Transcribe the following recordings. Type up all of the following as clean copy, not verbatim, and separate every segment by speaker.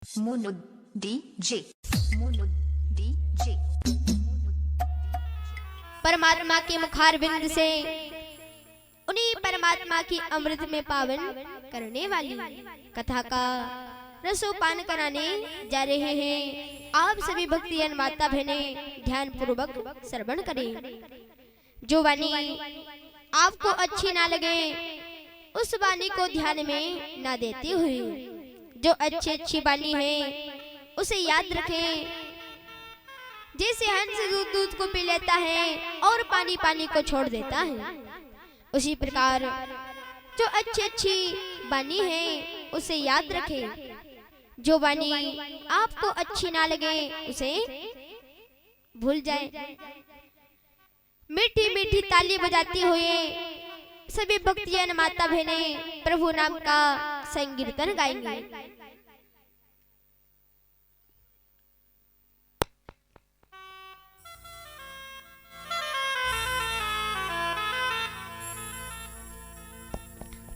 Speaker 1: Mono DJ mono DJ.
Speaker 2: परमात्मा के मुखार बिंद से उन्हीं परमात्मा की अमृत में पावन करने वाली कथा का रसोपान कराने जा रहे हैं। आप सभी भक्तियान माता बहने ध्यान पूर्वक श्रवण करें। जो वाणी आपको अच्छी ना लगे उस वाणी को ध्यान में ना देते हुए जो अच्छी वाणी है उसे याद रखें। जैसे हंस दूध को पी लेता है और पानी को छोड़ देता है, उसी प्रकार जो अच्छी वाणी है उसे याद रखें। जो वाणी आपको अच्छी ना लगे उसे भूल जाए। मीठी मीठी ताली बजाती हुए सभी भक्तियान माता बहने प्रभु नाम का संकीर्तन गाएंगे।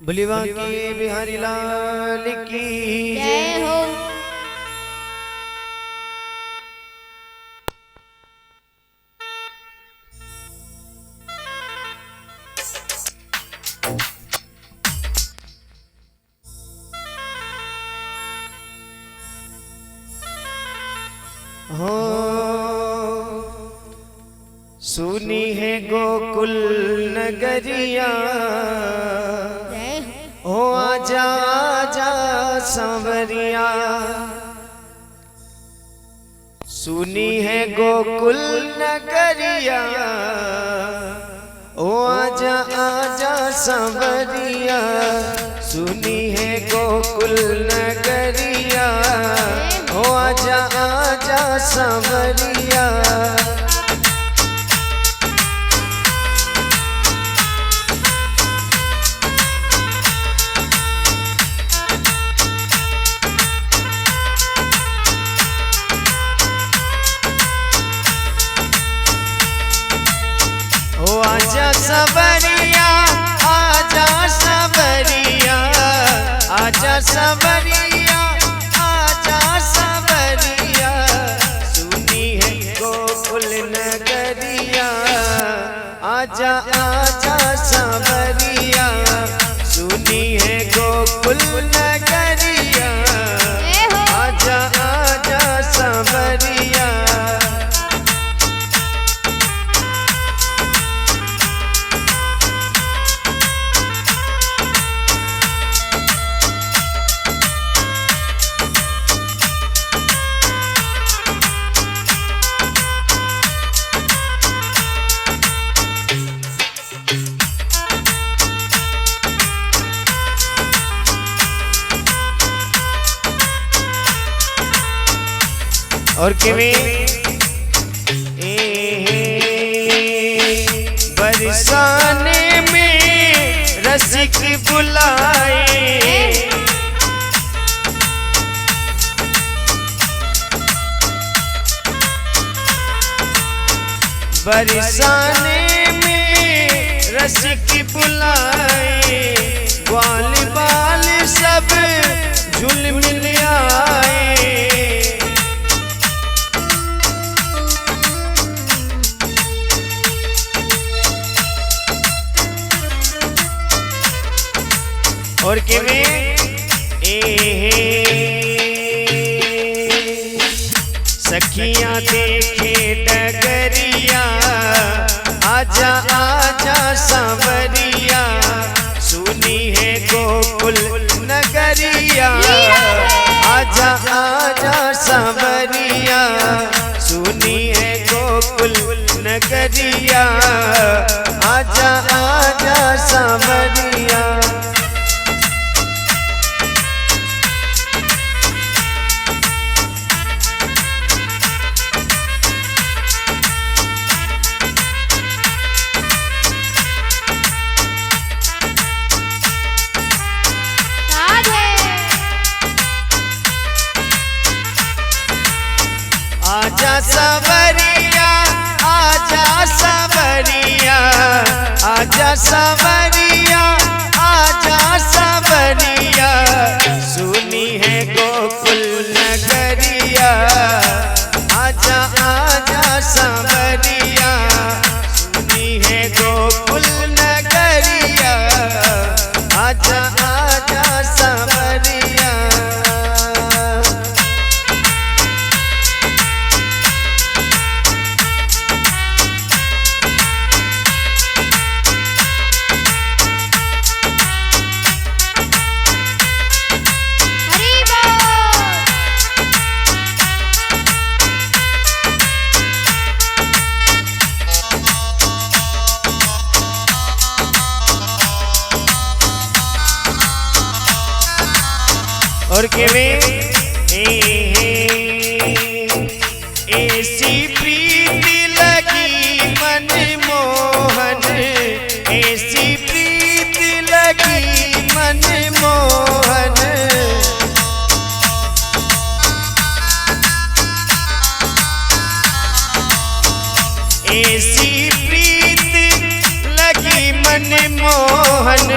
Speaker 3: भोलिवा की बिहारी लाल की
Speaker 2: जय हो।
Speaker 3: हो सुनी है गोकुल नगरिया, हो आजा आजा सांवरिया। सुनी है गोकुल नगरिया, हो आजा आजा सांवरिया। सुनी है गोकुल नगरिया, हो आजा आजा सांवरिया। आजा सबरिया आजा सबरिया, आजा सबरिया आजा सबरिया। सुनी है गोकुल नगरिया, आजा आजा सबरिया। सुनी है गोकुल नगरिया, आजा आजा सबरिया। और किवें बरसाने में रसिक बुलाए, बरसाने में रसिक बुलाए। ग्वाल बाल सब झुल मिल आए, और किवें सखियां देखे डगरिया, आजा आजा सांवरिया। सुनी है गोकुल नगरिया, आजा आजा सांवरिया। सुनी है गोकुल नगरिया, आजा आजा सांवरिया। आजा सवरिया आजा सवरिया, आजा सवरिया आजा सवरिया। सुनी है गोकुल नगरिया, और केवे ऐसी प्रीति लगी मन मोहन, ऐसी प्रीति लगी मन मोहन। ऐसी प्रीति लगी मन मोहन।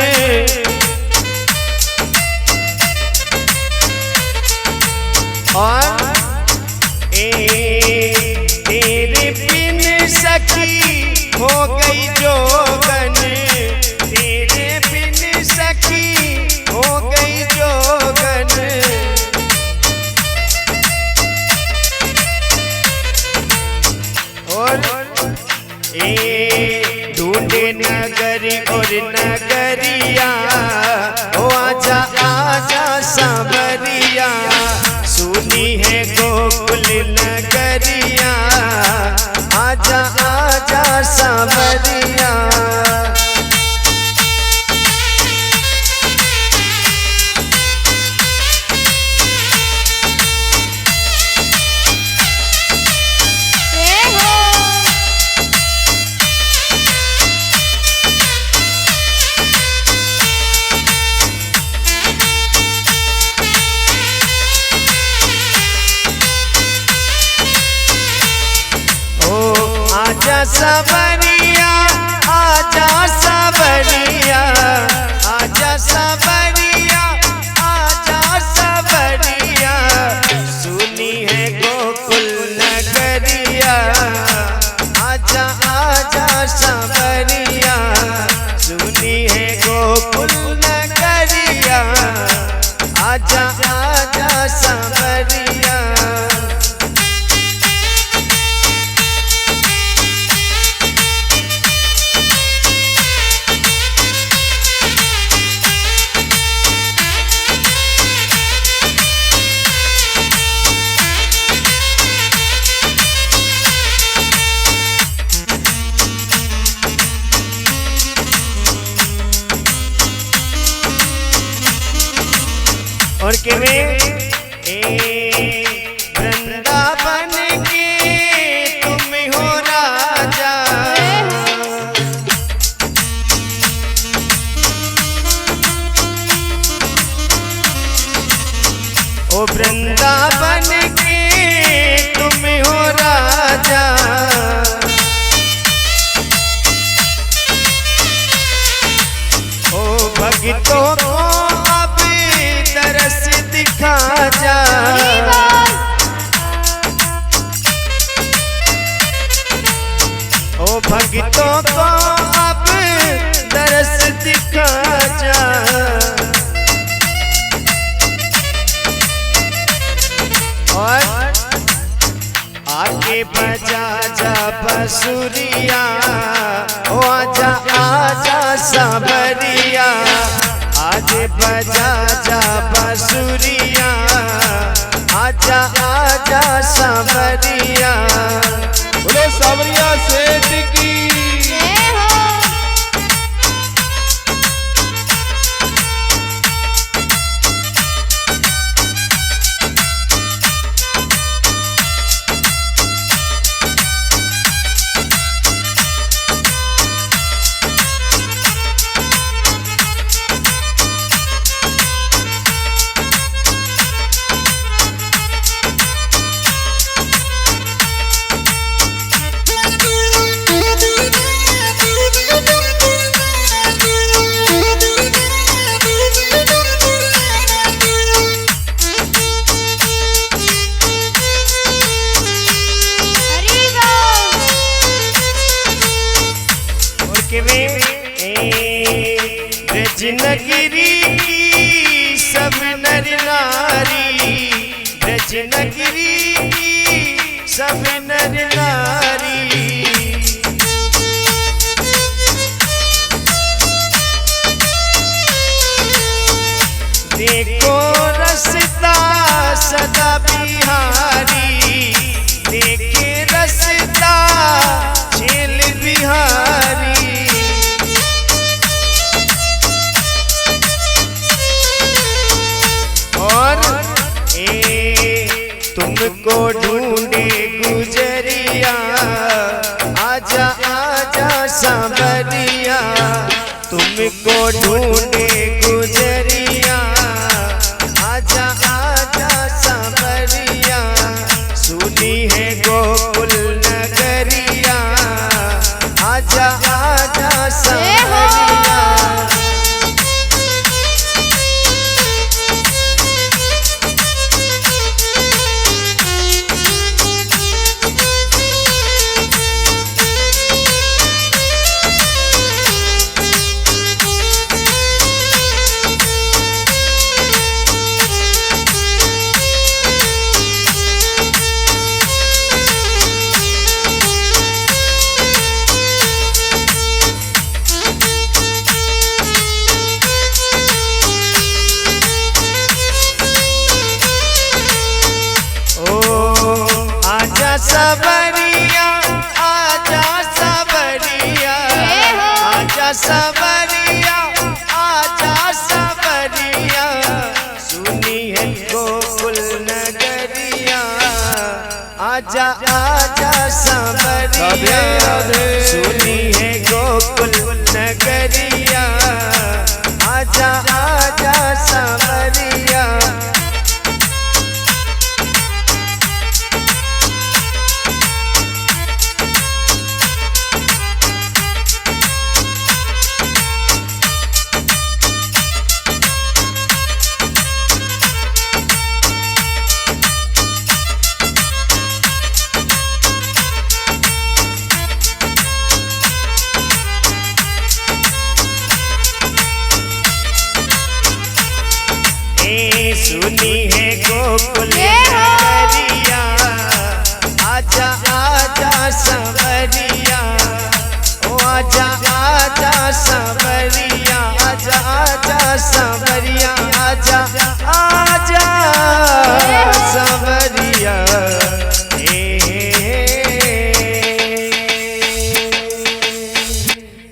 Speaker 3: और तेरे बिन सखी हो गई जोगन, तेरे बिन सखी हो गई जोगन। और ढूंढे नगरी और नगरिया, ओ आजा आजा सांवरिया, सुनी है गोकुल नगरिया, आजा आजा सांवरिया। आजा सांवरिया, आजा सांवरिया, आजा सांवरिया, आजा सांवरिया, सुनी है गोकुल नगरिया, आजा आजा सांवरिया, सुनी है गोकुल नगरिया, आजा आजा सांवरिया। और केवे वृंदावन के तुम हो राजा, ओ वृंदावन के तुम हो राजा। ओ भक्तों को तरस दिखा जा, ओ भक्तों को अब तरस दिखा जा। और आगे बजा जा बंसुरिया, ओ आजा आजा सांवरिया, आज बजा जा बंसुरिया, आजा आजा सांवरिया। बोलो सांवरिया सेठ की। ब्रजनगरी की सब नर नारी, ब्रजनगरी की सब नर नारी, देखो रसता सदा बिहारी, देखे रसता झेल बिहारी। और तुमको ढूंढे गुजरिया, आजा आजा सांवरिया, तुमको ढूंढे गुजरिया, आजा आजा सांवरिया, सुनी है गोकुल नगरिया, आजा आजा सांवरिया। सबरिया आजा सबरिया, आजा सबरिया, आजा सबरिया, सुनी है गोकुल नगरिया, आजा आजा सबरिया, सुनी है गोकुल नगरिया, आजा आजा सबरिया। सुनी है गोकुल नगरिया, आजा आजा सांवरिया, ओ आजा आजा सांवरिया, आजा आजा सांवरिया, आजा आजा सांवरिया।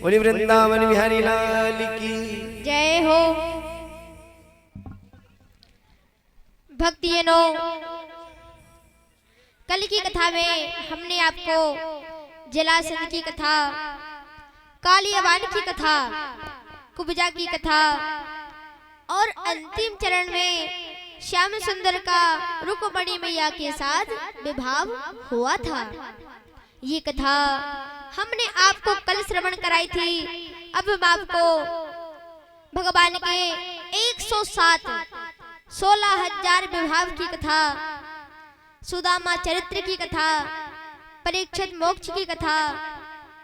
Speaker 3: बोली वृंदावन बिहारी लाल की
Speaker 2: जय हो। भक्तिजनों, कल की कथा में हमने आपको जलासन की कथा, कालियावान की कथा, कुब्जा की कथा और अंतिम चरण में श्याम सुंदर का रुक्मिणी मैया के साथ विवाह हुआ था। ये कथा हमने आपको कल श्रवण कराई थी। अब हम आपको भगवान के 107 16,000 विवाह की कथा, सुदामा चरित्र की कथा, परीक्षित मोक्ष की कथा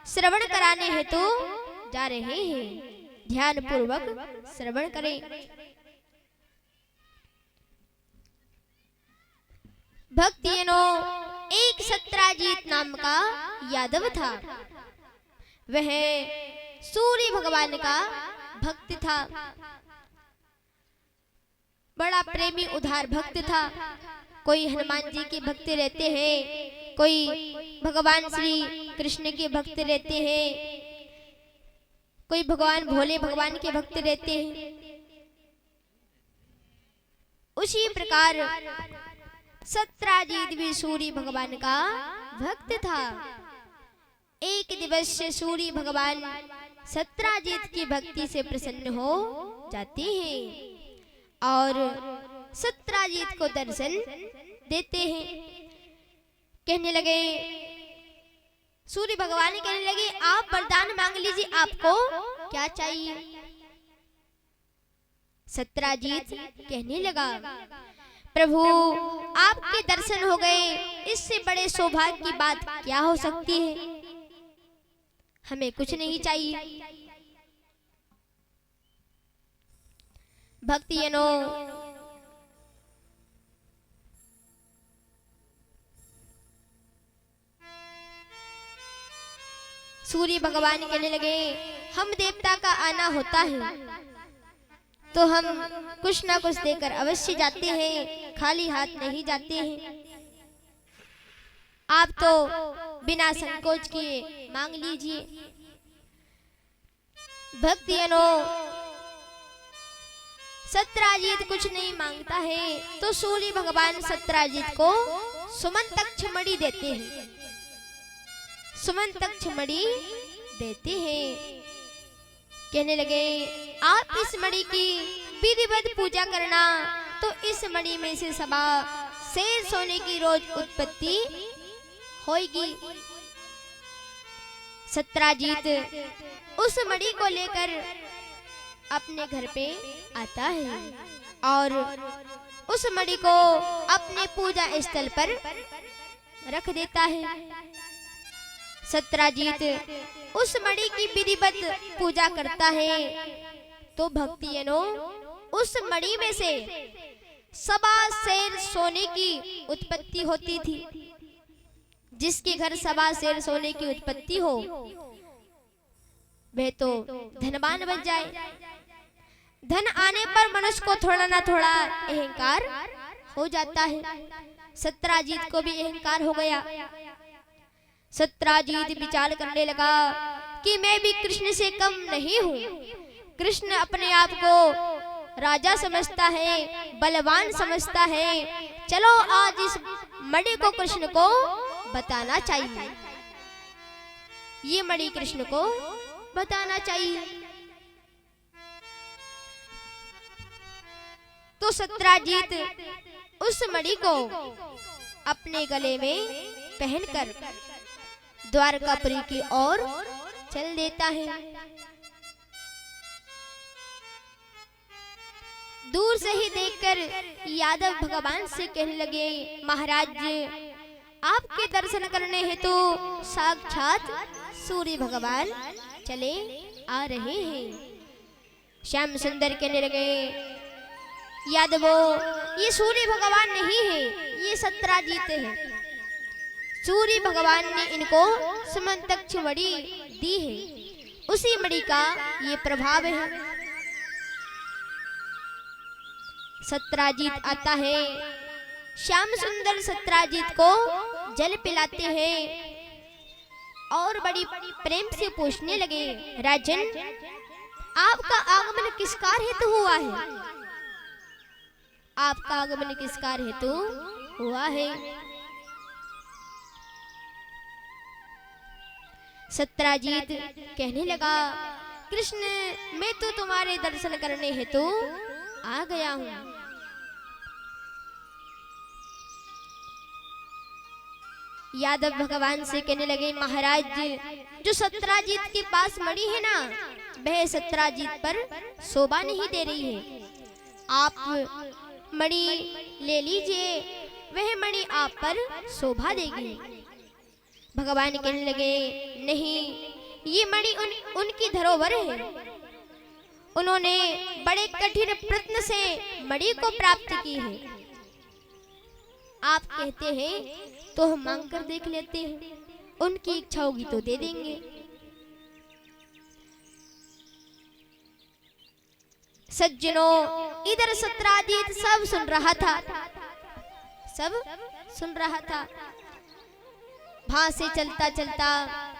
Speaker 2: श्रवण कराने हेतु जा रहे हैं। ध्यान पूर्वक श्रवण करें। भक्तिजनों, एक सत्राजीत नाम का यादव था। वह सूर्य भगवान का भक्त था, बड़ा प्रेमी उदार भक्त था। कोई हनुमान जी के भक्त रहते हैं, कोई भगवान श्री कृष्ण के भक्त रहते हैं, कोई भगवान भोले भगवान के भक्त रहते हैं। उसी प्रकार सत्राजीत भी सूर्य भगवान का भक्त था। एक दिवस से सूर्य भगवान सत्राजीत की भक्ति से प्रसन्न हो जाते हैं और सत्राजीत को दर्शन देते हैं। कहने लगे, सूर्य भगवान कहने लगे, आप वरदान मांग लीजिए, आपको क्या चाहिए। सत्राजीत कहने लगा, प्रभु आपके दर्शन हो गए, इससे बड़े सौभाग्य की बात क्या हो सकती है। हमें कुछ नहीं चाहिए। भक्तिजनों, सूर्य भगवान कहने लगे, हम देवता का आना होता है तो हम कुछ ना कुछ देकर अवश्य जाते हैं, खाली हाथ नहीं जाते हैं। आप तो बिना संकोच किए मांग लीजिए। भक्तिजनों, सत्राजीत कुछ नहीं मांगता है तो सूर्य भगवान सत्राजीत को सुमंतक्ष मणि देते हैं, सुमंतक्ष मणि देते हैं। कहने लगे आप इस मणि की विधिवत पूजा करना तो इस मणि में से सबा शेर सोने की रोज उत्पत्ति होगी। सत्राजीत उस मणि को लेकर अपने घर पे आता है और उस मणि को अपने पूजा स्थल पर रख देता है। सत्राजीत उस मणि की विधिवत पूजा करता है तो भक्तिजनों उस मणि में से सबा शेर सोने की उत्पत्ति होती थी। जिसके घर सबा शेर सोने की उत्पत्ति हो वह तो धनवान बन जाए। धन आने पर मनुष्य को थोड़ा ना थोड़ा अहंकार हो जाता है। सत्राजीत को भी अहंकार हो गया। सत्राजीत विचार करने लगा कि मैं भी कृष्ण से कम नहीं हूँ। कृष्ण अपने आप को राजा समझता है, बलवान समझता है। चलो आज इस मणि को कृष्ण को बताना चाहिए, ये मणि कृष्ण को बताना चाहिए। तो सत्राजीत उस मणि को अपने गले में पहनकर द्वारकापुरी की ओर चल देता है। दूर से ही देखकर यादव भगवान से कहने लगे महाराज आपके दर्शन करने हेतु साक्षात सूर्य भगवान चले आ रहे हैं। श्याम सुंदर कहने लगे यादवो ये सूर्य भगवान नहीं है, ये सत्राजीत है। सूर्य भगवान ने इनको सुमंतक्ष मणि दी है, उसी मणि का ये प्रभाव है। सत्राजीत आता है, श्याम सुंदर सत्राजीत को जल पिलाते हैं और बड़ी प्रेम से पूछने लगे राजन आपका आगमन किस कार्य हेतु हुआ है? आपका आगमन किस कार्य हेतु हुआ है? सत्राजीत कहने लगा कृष्ण मैं तो तुम्हारे दर्शन करने हेतु आ गया हूँ। यादव भगवान से कहने लगे महाराज जो सत्राजीत के पास मणि है ना वह सत्राजीत पर शोभा नहीं दे रही है। आप मणि ले लीजिए, वह मणि आप पर शोभा देगी। भगवान कहने लगे नहीं, ये मणि उनकी धरोहर है। उन्होंने बड़े कठिन प्रयत्न से मणि को प्राप्त की है। आप कहते हैं तो हम मांग कर देख लेते हैं, उनकी इच्छा होगी तो दे देंगे। सज्जनों इधर सत्राजीत सब सुन रहा था, सब सुन रहा था। वहां से चलता चलता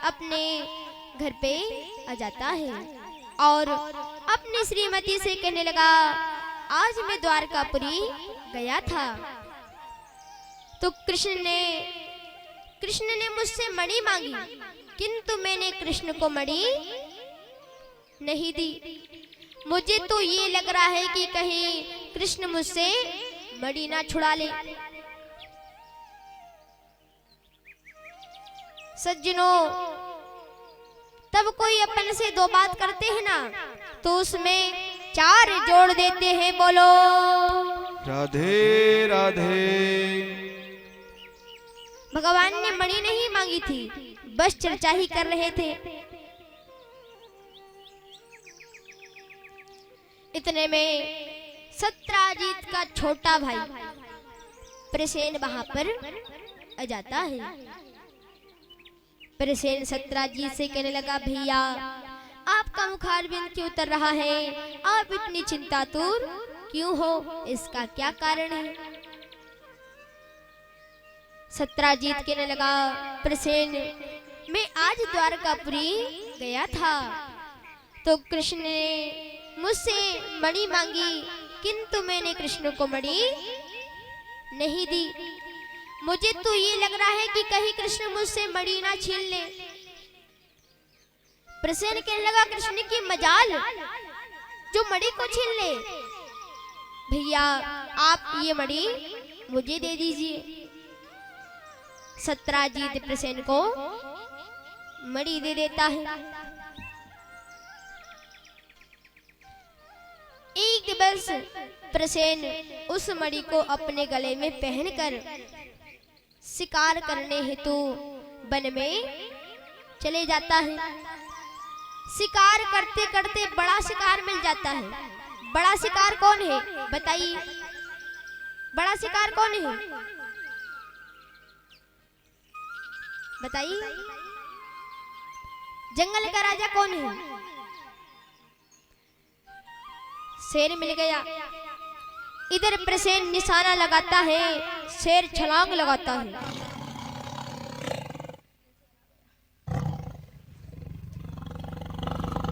Speaker 2: अपने घर पे आ जाता है और अपनी श्रीमती से कहने लगा आज मैं द्वारकापुरी गया था तो कृष्ण ने मुझसे मणि मांगी, किंतु मैंने कृष्ण को मणि नहीं दी। मुझे तो ये लग रहा है कि कहीं कृष्ण मुझसे मणि ना छुड़ा ले। सज्जनों तब कोई अपन से दो बात करते हैं ना तो उसमें चार जोड़ देते हैं। बोलो
Speaker 3: राधे राधे।
Speaker 2: भगवान ने मणि नहीं मांगी थी, बस चर्चा ही कर रहे थे। इतने में सत्राजीत का छोटा भाई प्रसेन वहां पर आ जाता है। प्रसेन सत्राजीत से कहने लगा भैया आपका मुखारबिंद क्यों उतर रहा है? आप इतनी चिंतातुर क्यों हो? इसका क्या कारण है? सत्राजीत कहने लगा प्रसेन मैं आज द्वारकापुरी गया था तो कृष्ण ने मुझसे मणि मांगी, किंतु मैंने कृष्ण को मणि नहीं दी। मुझे तो ये लग रहा है कि कहीं कृष्ण मुझसे मणि ना छीन ले। प्रसेन कहने लगा, कृष्ण की मजाल जो मणि को छीन ले। भैया आप ये मणि मुझे दे दीजिए। सत्राजीत प्रसेन को मणि दे देता है। एक दिवस प्रसेन उस मणि को अपने गले में पहनकर शिकार करने हेतु वन में चले जाता है। शिकार करते करते बड़ा शिकार मिल जाता है। बड़ा शिकार कौन है बताइए? बड़ा शिकार कौन है बताइए? जंगल का राजा कौन है? शेर मिल गया। इधर प्रसेन निशाना लगाता है, शेर छलांग लगाता है।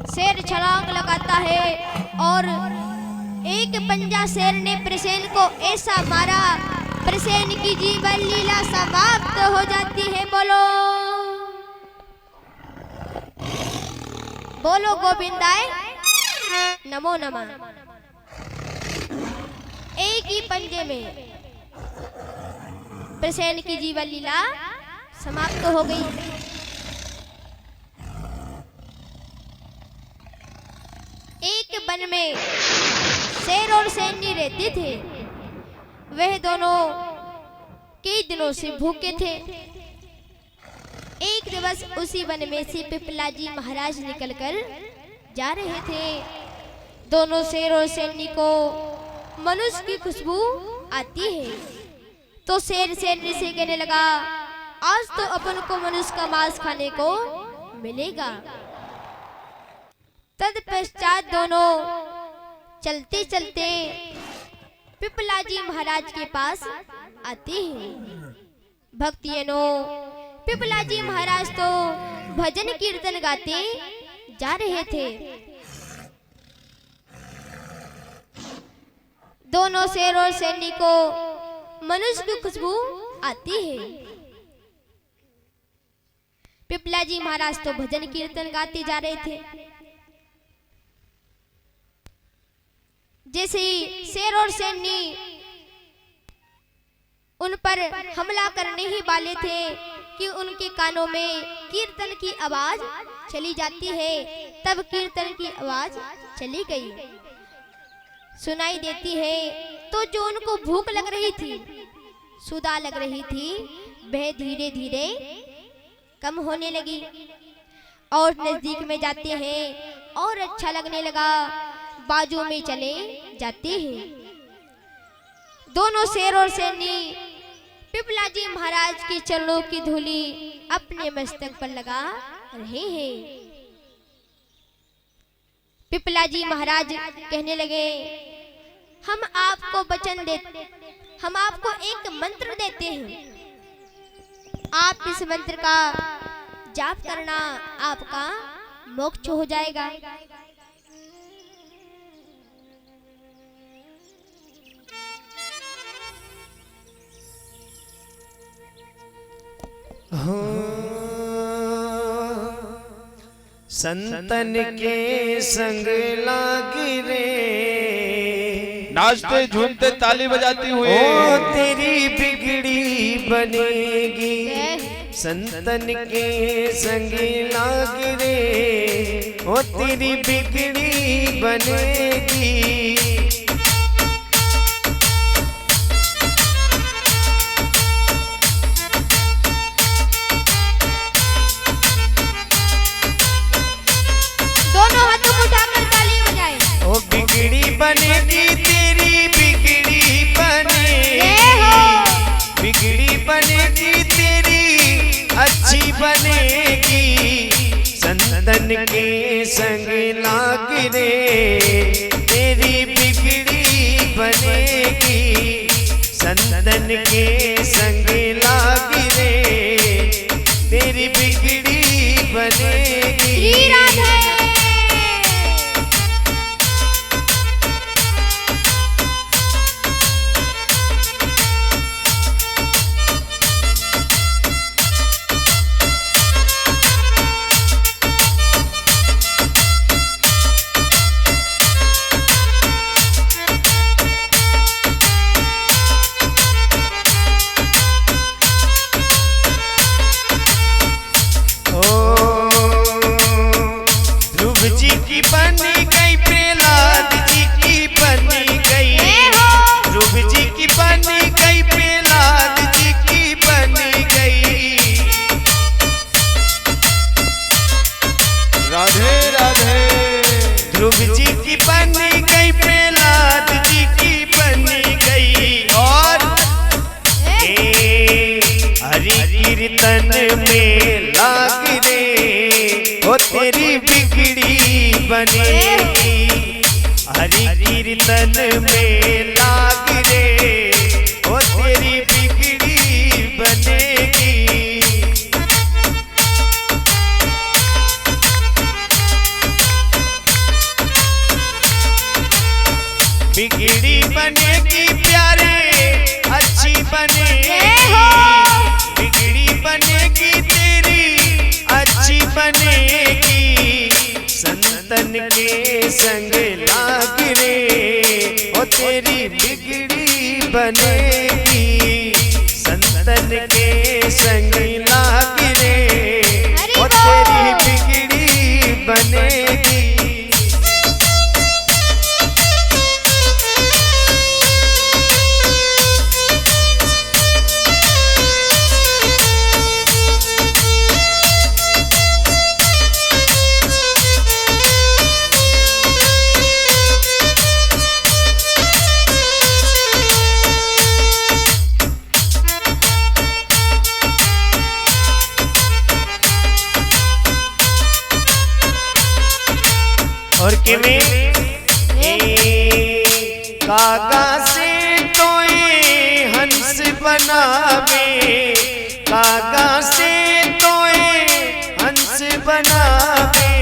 Speaker 2: शेर छलांग लगाता है और एक पंजा शेर ने प्रसेन को ऐसा मारा, प्रसेन की जीवन लीला समाप्त हो जाती है। बोलो बोलो गोविंदाय नमो नमः। एक ही पंजे में प्रसेन की जीवन लीला समाप्त हो गई। एक वन में शेर और शेरनी रहते थे। वह दोनों कई दिनों से भूखे थे। एक दिवस उसी वन में से पिपलाजी महाराज निकलकर जा रहे थे। दोनों शेर और शेरनी को मनुष्य की खुशबू आती है तो शेर शेरनी से कहने लगा, आज तो अपन को मनुष्य का मांस खाने को मिलेगा। तत्पश्चात दोनों चलते चलते पिपलाजी महाराज के पास आते हैं। भक्तियों पिपलाजी महाराज तो भजन कीर्तन गाते जा रहे थे। दोनों शेर और शेरनी को मनुष्य की खुशबू आती है। पिपलाजी महाराज तो भजन कीर्तन गाते जा रहे थे। जैसे ही शेर और शेरनी उन पर हमला करने ही वाले थे कि उनके कानों में कीर्तन की आवाज चली जाती है। तब कीर्तन की आवाज चली गई, सुनाई देती है। तो जो उनको भूख लग रही थी, सुधा लग रही थी, वह धीरे धीरे कम होने लगी और नजदीक में जाते हैं और अच्छा लगने लगा। बाजू में चले जाते हैं। दोनों शेर और शेरनी पिपलाजी महाराज के चरणों की धूली अपने मस्तक पर लगा रहे हैं। पिपलाजी महाराज कहने लगे, हम आपको वचन देते, हम आपको एक मंत्र देते हैं। आप इस मंत्र का जाप करना, आपका मोक्ष हो जाएगा।
Speaker 3: संतन के संग लागी रे,
Speaker 4: नाचते झूमते ताली बजाती हुए
Speaker 3: ओ तेरी बिगड़ी बनेगी। संतन के संग लागी रे, ओ तेरी बिगड़ी बनेगी। बिगड़ी बनेगी तेरी बिगड़ी बनेगी, बिगड़ी बनेगी तेरी अच्छी बनेगी। संतन के संग लाग रे, तेरी बिगड़ी बनेगी। संतन के संग लाग रे, तेरी बिगड़ी बनेगी। हरि कीर्तन में लाग रे ओ तेरी बिगड़ी बनेगी। हरि कीर्तन में लाग रे ओ तेरी बिगड़ी बनेगी। बिगड़ी बनेगी प्यारे अच्छी बनेगी। बिगड़ी बनेगी तेरी अच्छी बनेगी। संतन के संग लाग रे ओ तेरी बिगड़ी बनेगी। संतन के संग लाग रे ओ तेरी बिगड़ी बनेगी। और किवे कागा से तोए हंस बनावे। कागा से तोए हंस बनावे।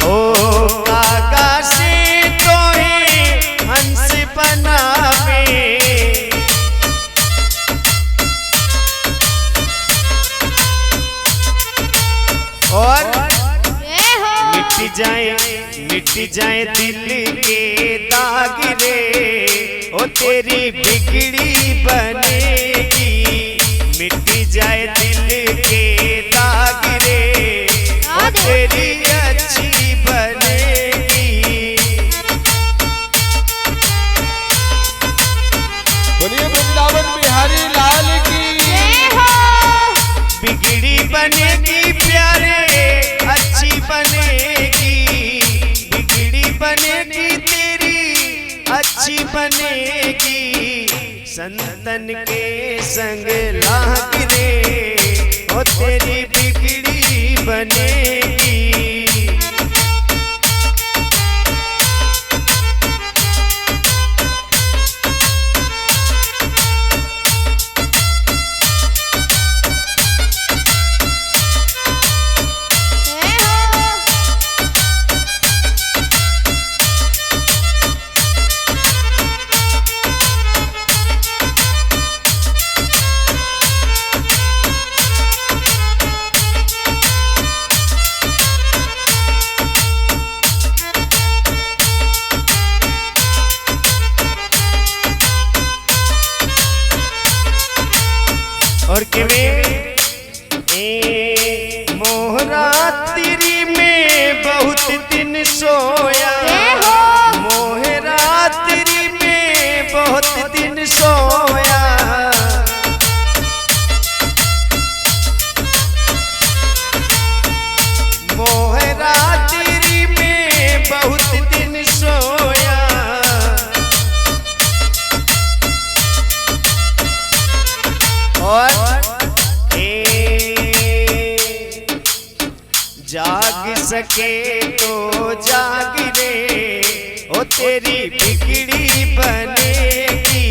Speaker 3: ओ कागा से तोए हंस बनावे। और मिट जाए दिल के दाग रे ओ तेरी बिगड़ी बनेगी। मिट जाए दिल के दाग रे ओ तेरी अच्छी बनेगी।
Speaker 4: बोलिए वृंदावन बिहारी लाल की।
Speaker 3: बिगड़ी बनेगी प्यारे अच्छी बनेगी। बिगड़ी बनेगी तेरी अच्छी बनेगी। संतन के संग लाग रे ओ तेरी बिगड़ी बनेगी। और किवे मोहरात्रि में बहुत दिन सोया। मोहरात्रि में बहुत दिन सोया। मोहरात्रि में बहुत दिन सोया। और जाग सके तो जाग रे ओ तेरी बिगड़ी बनेगी।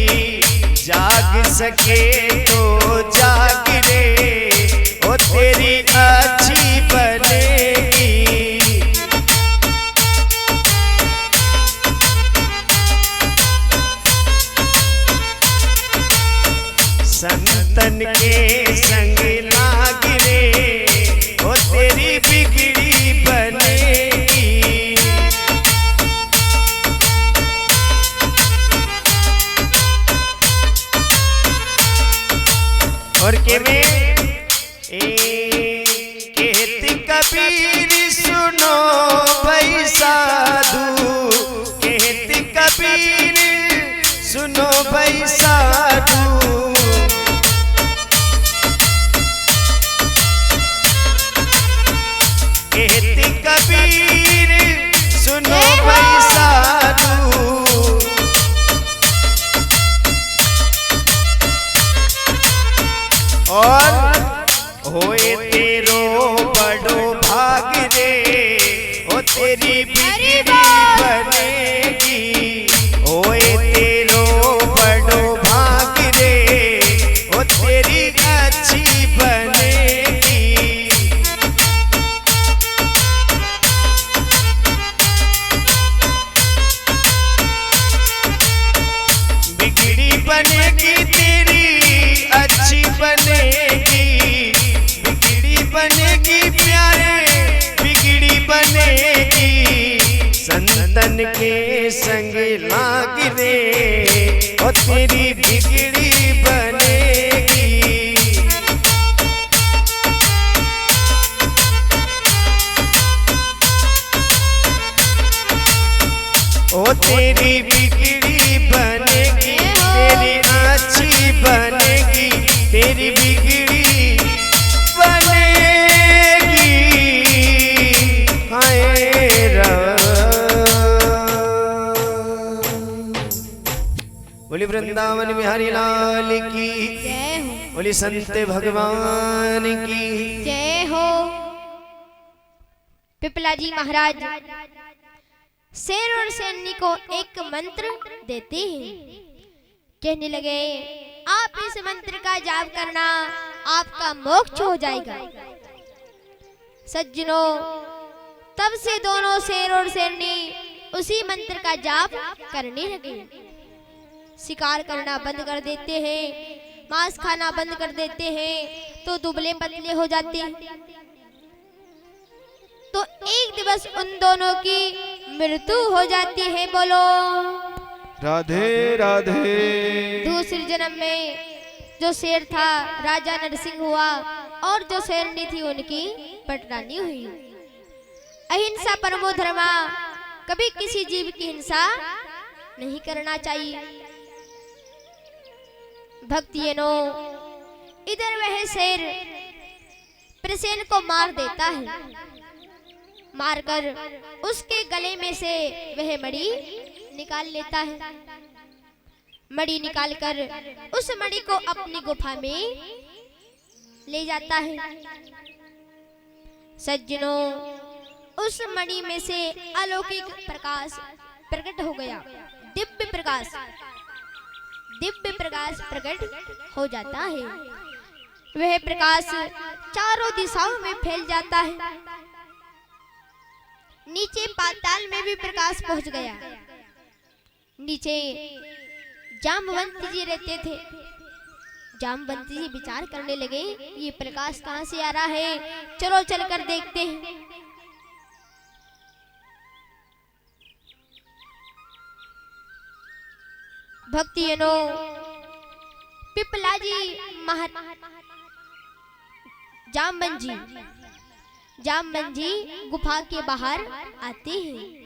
Speaker 3: जाग सके तो जाग रे ओ तेरी अच्छी बनेगी। संतन के संग लाग रे ओ तेरी बिगड़ी बनेगी। और के में कहती कबीर सुनो भाई साधु। कहती कबीर सुनो भाई साधु। कहती कबीर तेरी बिगड़ी बनेगी, ओए तेरो बड़ो भाग रे, ओ तेरी अच्छी बनेगी। बिगड़ी बनेगी तेरी अच्छी बनेगी, बिगड़ी बनेगी प्यारे, बिगड़ी बनेगी। संतन के संग लाग रे, ओ तेरी बिगड़ी बनेगी। ओ तेरी बिगड़ी बनेगी, तेरी अच्छी बनेगी, तेरी बिगड़ी बनेगी। हाय बोली वृंदावन बिहारी लाल की,
Speaker 2: जय हो,
Speaker 3: बोली संत भगवान की
Speaker 2: जय हो। पिपलाजी महाराज शेर और शेरनी को एक मंत्र देते हैं। कहने लगे, आप इस मंत्र का जाप करना, आपका मोक्ष हो जाएगा। सज्जनों, तब से दोनों शेर और शेरनी उसी मंत्र का जाप करने लगे। शिकार करना बंद कर देते हैं, मांस खाना बंद कर देते हैं, तो दुबले पतले हो जाते हैं। तो एक दिवस उन दोनों की मृत्यु हो जाती है। बोलो
Speaker 4: राधे राधे।
Speaker 2: दूसरे जन्म में जो शेर था राजा नरसिंह हुआ, और जो शेरनी थी उनकी पटरानी हुई। अहिंसा परमो धर्मा, कभी किसी जीव की हिंसा नहीं करना चाहिए। भक्तियों, इधर वह शेर प्रसेन को मार देता है। मारकर उसके गले में से वह मणि निकाल लेता है। मणि निकालकर उस मणि को अपनी गुफा में ले जाता है। सज्जनों, उस मणि में से अलौकिक प्रकाश प्रकट हो गया। दिव्य प्रकाश प्रकट हो जाता है। वह प्रकाश चारों दिशाओं में फैल जाता है। नीचे पाताल में भी प्रकाश पहुंच गया। नीचे जामवंत जी रहते थे। जामवंत जी विचार करने लगे, ये प्रकाश कहां से आ रहा है, चलो चलकर देखते हैं। भक्तियों, पिपलाजी जामवंत जी गुफा के बाहर आते हैं,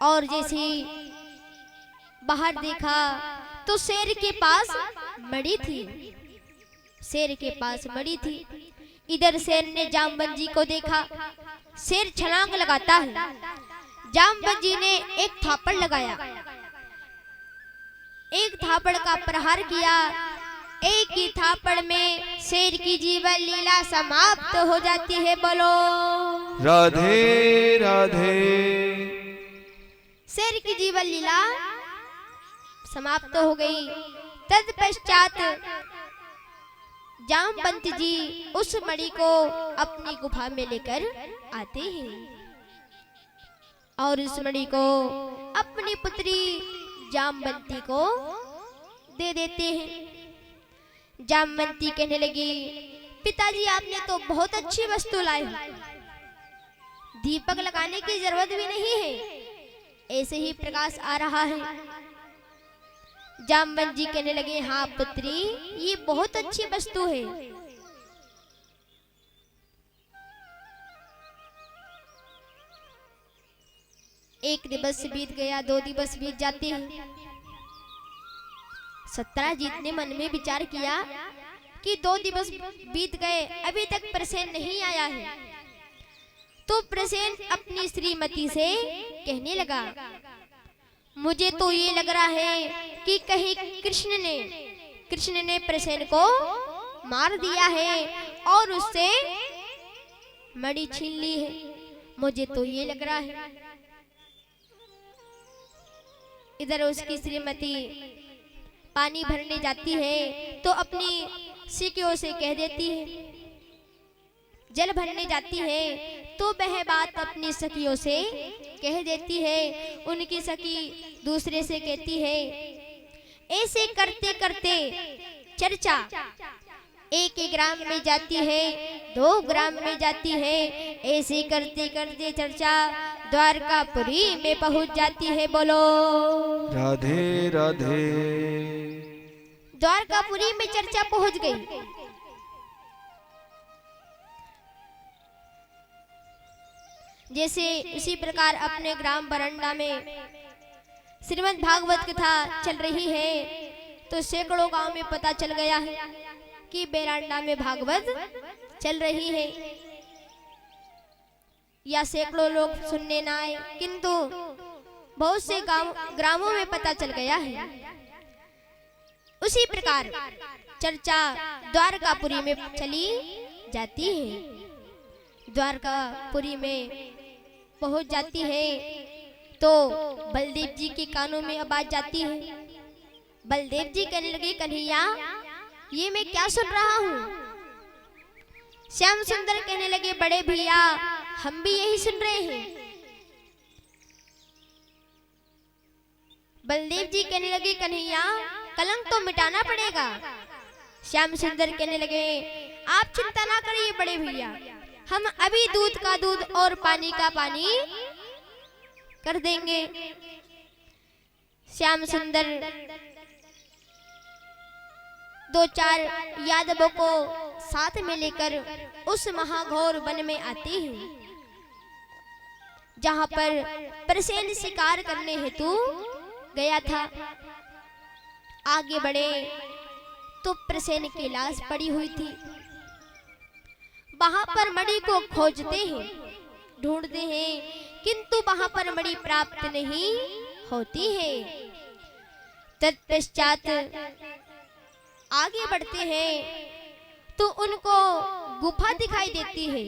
Speaker 2: और जैसे बाहर देखा तो शेर के पास मणि थी। शेर के पास मणि थी। इधर शेर ने जामवंत जी को देखा। शेर छलांग लगाता है। जामवंत जी ने एक थापड़ लगाया। एक थापड़ का प्रहार किया। एक ही थापड़ में शेर की जीवन लीला समाप्त हो जाती है। बोलो
Speaker 4: राधे राधे।
Speaker 2: शेर की जीवन लीला समाप्त हो गई। तत्पश्चात जामवंत जी उस मणि को अपनी गुफा में लेकर आते हैं, और उस मणि को अपनी पुत्री जामवंती को दे देते हैं। जामवंती कहने लगी, पिताजी आपने तो बहुत अच्छी वस्तु लाई, दीपक लगाने की जरूरत भी नहीं है, ऐसे ही प्रकाश आ रहा है। जामवंत जी कहने लगे, हाँ पुत्री, ये बहुत अच्छी वस्तु है। एक दिवस बीत गया, 2 दिवस बीत जाते हैं। सत्यजीत ने मन में विचार किया कि 2 दिवस बीत गए, अभी तक प्रसेन नहीं आया है। तो प्रसेन अपनी श्रीमती से कहने लगा, मुझे तो ये लग रहा है कि कहीं कृष्ण ने प्रसेन को मार दिया है और उससे मणि छीन ली है। मुझे तो ये लग रहा है। इधर उसकी श्रीमती पानी भरने जाती है तो अपनी सिकियों से कह देती है, जल भरने जाती है तो वह बात अपनी सखियों से कह देती है। उनकी सखी दूसरे से कहती है, ऐसे करते करते चर्चा एक ग्राम में जाती है, 2 ग्राम में जाती है, ऐसे करते करते चर्चा द्वारकापुरी में पहुंच जाती है। बोलो
Speaker 4: राधे राधे।
Speaker 2: द्वारकापुरी में चर्चा पहुंच गई। जैसे इसी प्रकार अपने ग्राम बरंडा में श्रीमद् भागवत कथा चल रही है तो सैकड़ों गांव में पता चल गया है कि बेरांडा में भागवत चल रही है। या सैकड़ों लोग सुनने ना आए, किंतु बहुत से ग्रामों में पता चल गया है। उसी प्रकार चर्चा द्वारकापुरी में चली जाती है। द्वारकापुरी में पहुंच जाती है तो बलदेव जी के कानों में आवाज जाती है। बलदेव जी कहने लगे, कन्हैया ये मैं क्या सुन रहा हूँ? श्याम सुंदर कहने लगे, बड़े भैया हम भी यही सुन रहे हैं। बलदेव जी कहने लगे, कन्हैया कलंक तो मिटाना पड़ेगा। श्याम सुंदर कहने लगे, आप चिंता ना करिए बड़े भैया, हम अभी दूध का दूध और पानी का पानी कर देंगे। श्याम सुंदर 2-4 यादवों को साथ में लेकर उस महाघोर वन में आते हैं, जहां पर प्रसेन शिकार करने हेतु गया था। आगे बढ़े तो प्रसेन की लाश पड़ी हुई थी। वहां पर मणि को खोजते हैं, ढूंढते हैं, किंतु वहां पर मणि प्राप्त नहीं होती है। तत्पश्चात आगे बढ़ते हैं तो उनको गुफा दिखाई देती है।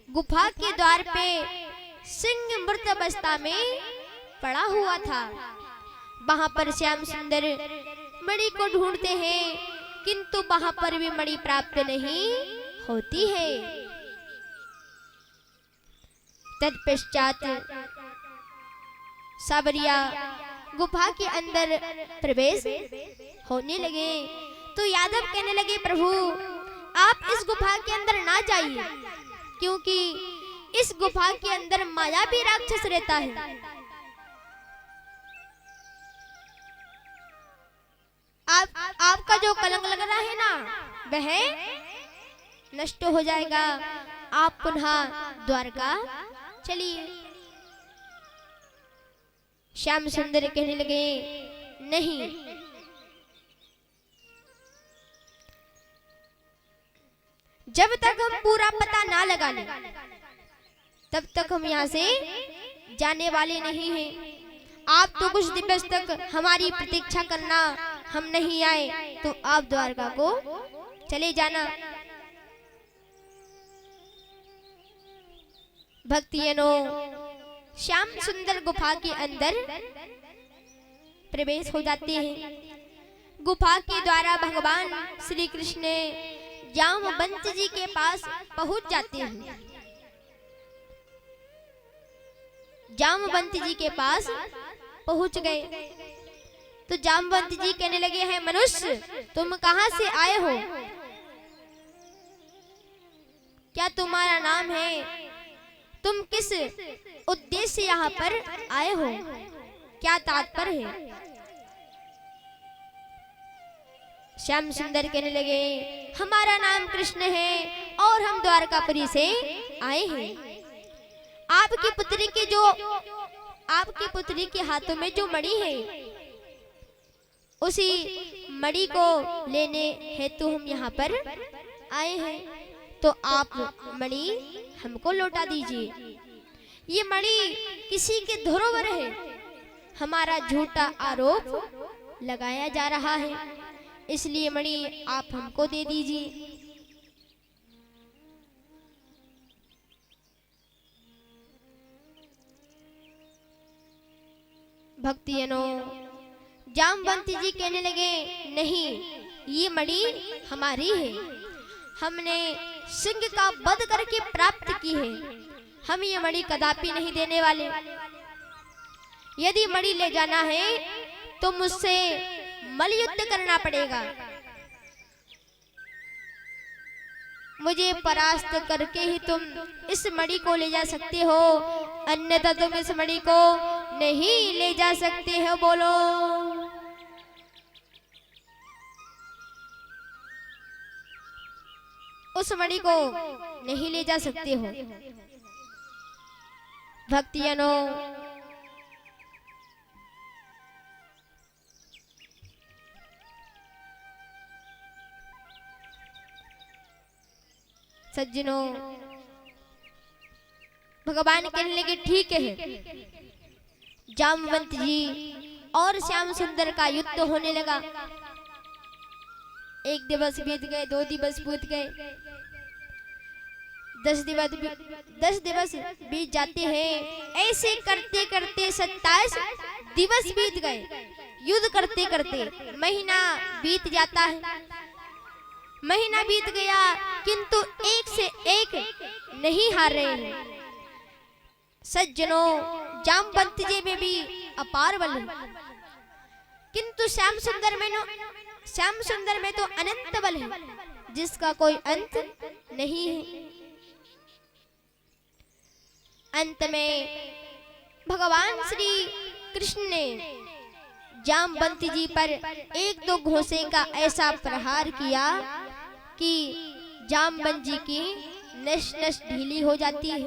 Speaker 2: गुफा के द्वार पे सिंह मृत अवस्था में पड़ा हुआ था। वहां पर श्याम सुंदर मणि को ढूंढते हैं, किंतु वहां पर भी मणि प्राप्त नहीं होती है। तत्पश्चात सावरिया गुफा के अंदर प्रवेश होने लगे तो यादव कहने लगे, प्रभु आप इस गुफा के अंदर ना जाइए, क्योंकि इस गुफा के अंदर माया भी राक्षस रहता है। आपका जो कलंक लग रहा है ना वह नष्ट हो जाएगा, आप पुनः द्वारका चलिए। श्याम सुंदर कहने लगे, नहीं, जब तक हम पूरा पता ना लगा लें तब तक हम यहाँ से जाने वाले नहीं हैं। आप तो कुछ दिवस तक हमारी प्रतीक्षा करना, हम नहीं आए तो आप द्वारका को चले जाना। भक्तिजनों, श्याम सुंदर गुफा के अंदर प्रवेश हो जाते हैं। गुफा के द्वारा भगवान श्री कृष्ण जामवंत जी के पास पहुंच जाते हैं। जामवंत जी के पास पहुंच गए तो जामवंत जी कहने लगे हैं, मनुष्य तुम कहां से आए हो? क्या तुम्हारा नाम है? तुम किस उद्देश्य से यहाँ पर आए हो? क्या तात्पर्य है? श्याम सुंदर कहने लगे, हमारा नाम कृष्ण है और हम द्वारकापुरी से आए हैं। आपकी पुत्री के हाथों में जो मणि है उसी मणि को लेने हेतु हम यहाँ पर आए हैं, तो आप मणि हमको लौटा दीजिए। ये मणि किसी के धरोहर है, हमारा झूठा आरोप लगाया जा रहा है, इसलिए मणि आप हमको दे दीजिए। भक्तिजनों, जामवंत जी कहने लगे, नहीं, ये मणि हमारी है, हमने सिंह का वध करके प्राप्त की है, हम ये मणि कदापि नहीं देने वाले। यदि मणि ले जाना है तो मुझसे मल्लयुद्ध करना पड़ेगा, मुझे परास्त करके ही तुम इस मणि को ले जा सकते हो, अन्यथा तुम इस मणि को नहीं ले जा सकते हो। बोलो, उस मणि को नहीं ले जा सकते हो। भक्तिजनों, सज्जनों, भगवान कहने लगे, ठीक है। जामवंत जी और श्याम सुंदर का युद्ध होने लगा। एक दिवस बीत गए, 2 दिवस बीत गए, 10 दिवस बीत जाते हैं। ऐसे करते करते 27 दिवस बीत गए। युद्ध करते करते महीना बीत जाता है। महीना बीत गया, किंतु एक से एक नहीं हार रहे हैं। सज्जनों, जामवंत जी में भी अपार बल है, किंतु श्याम सुंदर में तो अनंत बल है, जिसका कोई अंत नहीं है। अंत में भगवान श्री कृष्ण ने जामवंत जी पर 1-2 घोंसे का ऐसा प्रहार किया कि जामवंत जी की नस नस ढीली हो जाती है।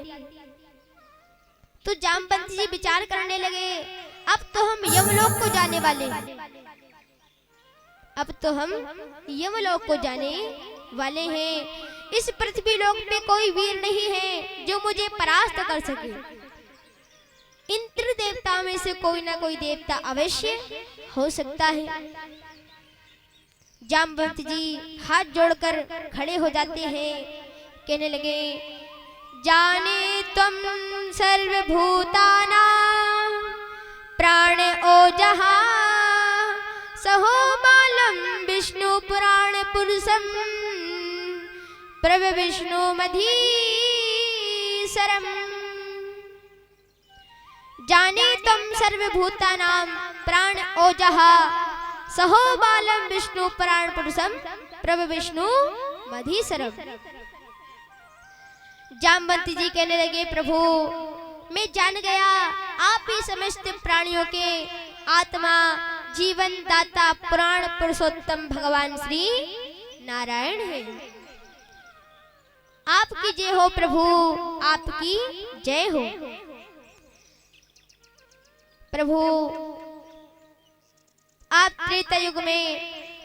Speaker 2: तो जामवंत जी विचार करने लगे, अब तो हम यमलोक को जाने वाले हैं, अब तो हम यमलोक को जाने वाले हैं। इस पृथ्वी लोक में कोई वीर नहीं है जो मुझे परास्त कर सके। इन त्रिदेवताओं में से कोई ना कोई देवता अवश्य हो सकता है। जामवंत जी हाथ जोड़कर खड़े हो जाते हैं, कहने लगे, जाने तुम सर्वभूतानां प्राण ओजहा सहो बालम विष्णु पुराण पुरुषम प्रभ विष्णु मधीसरम। जाने तुम सर्वभूतानां प्राण ओजहा सहो बालम विष्णु पुराण पुरुषम प्रभ विष्णु मधीसरम। जामवंत जी कहने लगे, प्रभु मैं जान गया आप ही समस्त प्राणियों के आत्मा जीवन दाता पुराण पुरुषोत्तम भगवान श्री नारायण है। आपकी जय हो प्रभु, आपकी जय हो। प्रभु, आप त्रेता युग में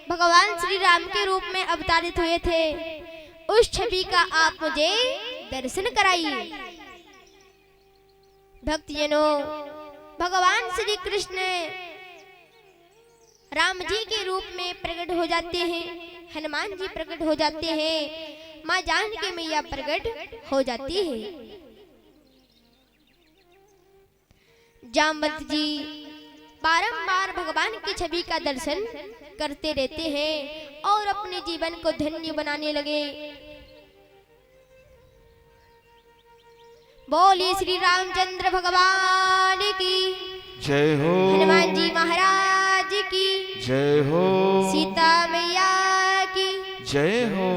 Speaker 2: भगवान श्री राम के रूप में अवतारित हुए थे, उस छवि का आप मुझे दर्शन कराइए। भक्तजनों, भगवान श्री कृष्ण राम जी के रूप में प्रकट हो जाते हैं, हनुमान जी प्रकट हो जाते हैं, माँ जानकी मैया प्रकट हो जाती है। जामवंत जी बारंबार भगवान की छवि का दर्शन करते रहते हैं और अपने जीवन को धन्य बनाने लगे। बोलिए श्री रामचंद्र भगवान की
Speaker 4: जय हो,
Speaker 2: हनुमान जी महाराज की
Speaker 4: जय हो,
Speaker 2: सीता मैया की
Speaker 4: जय हो।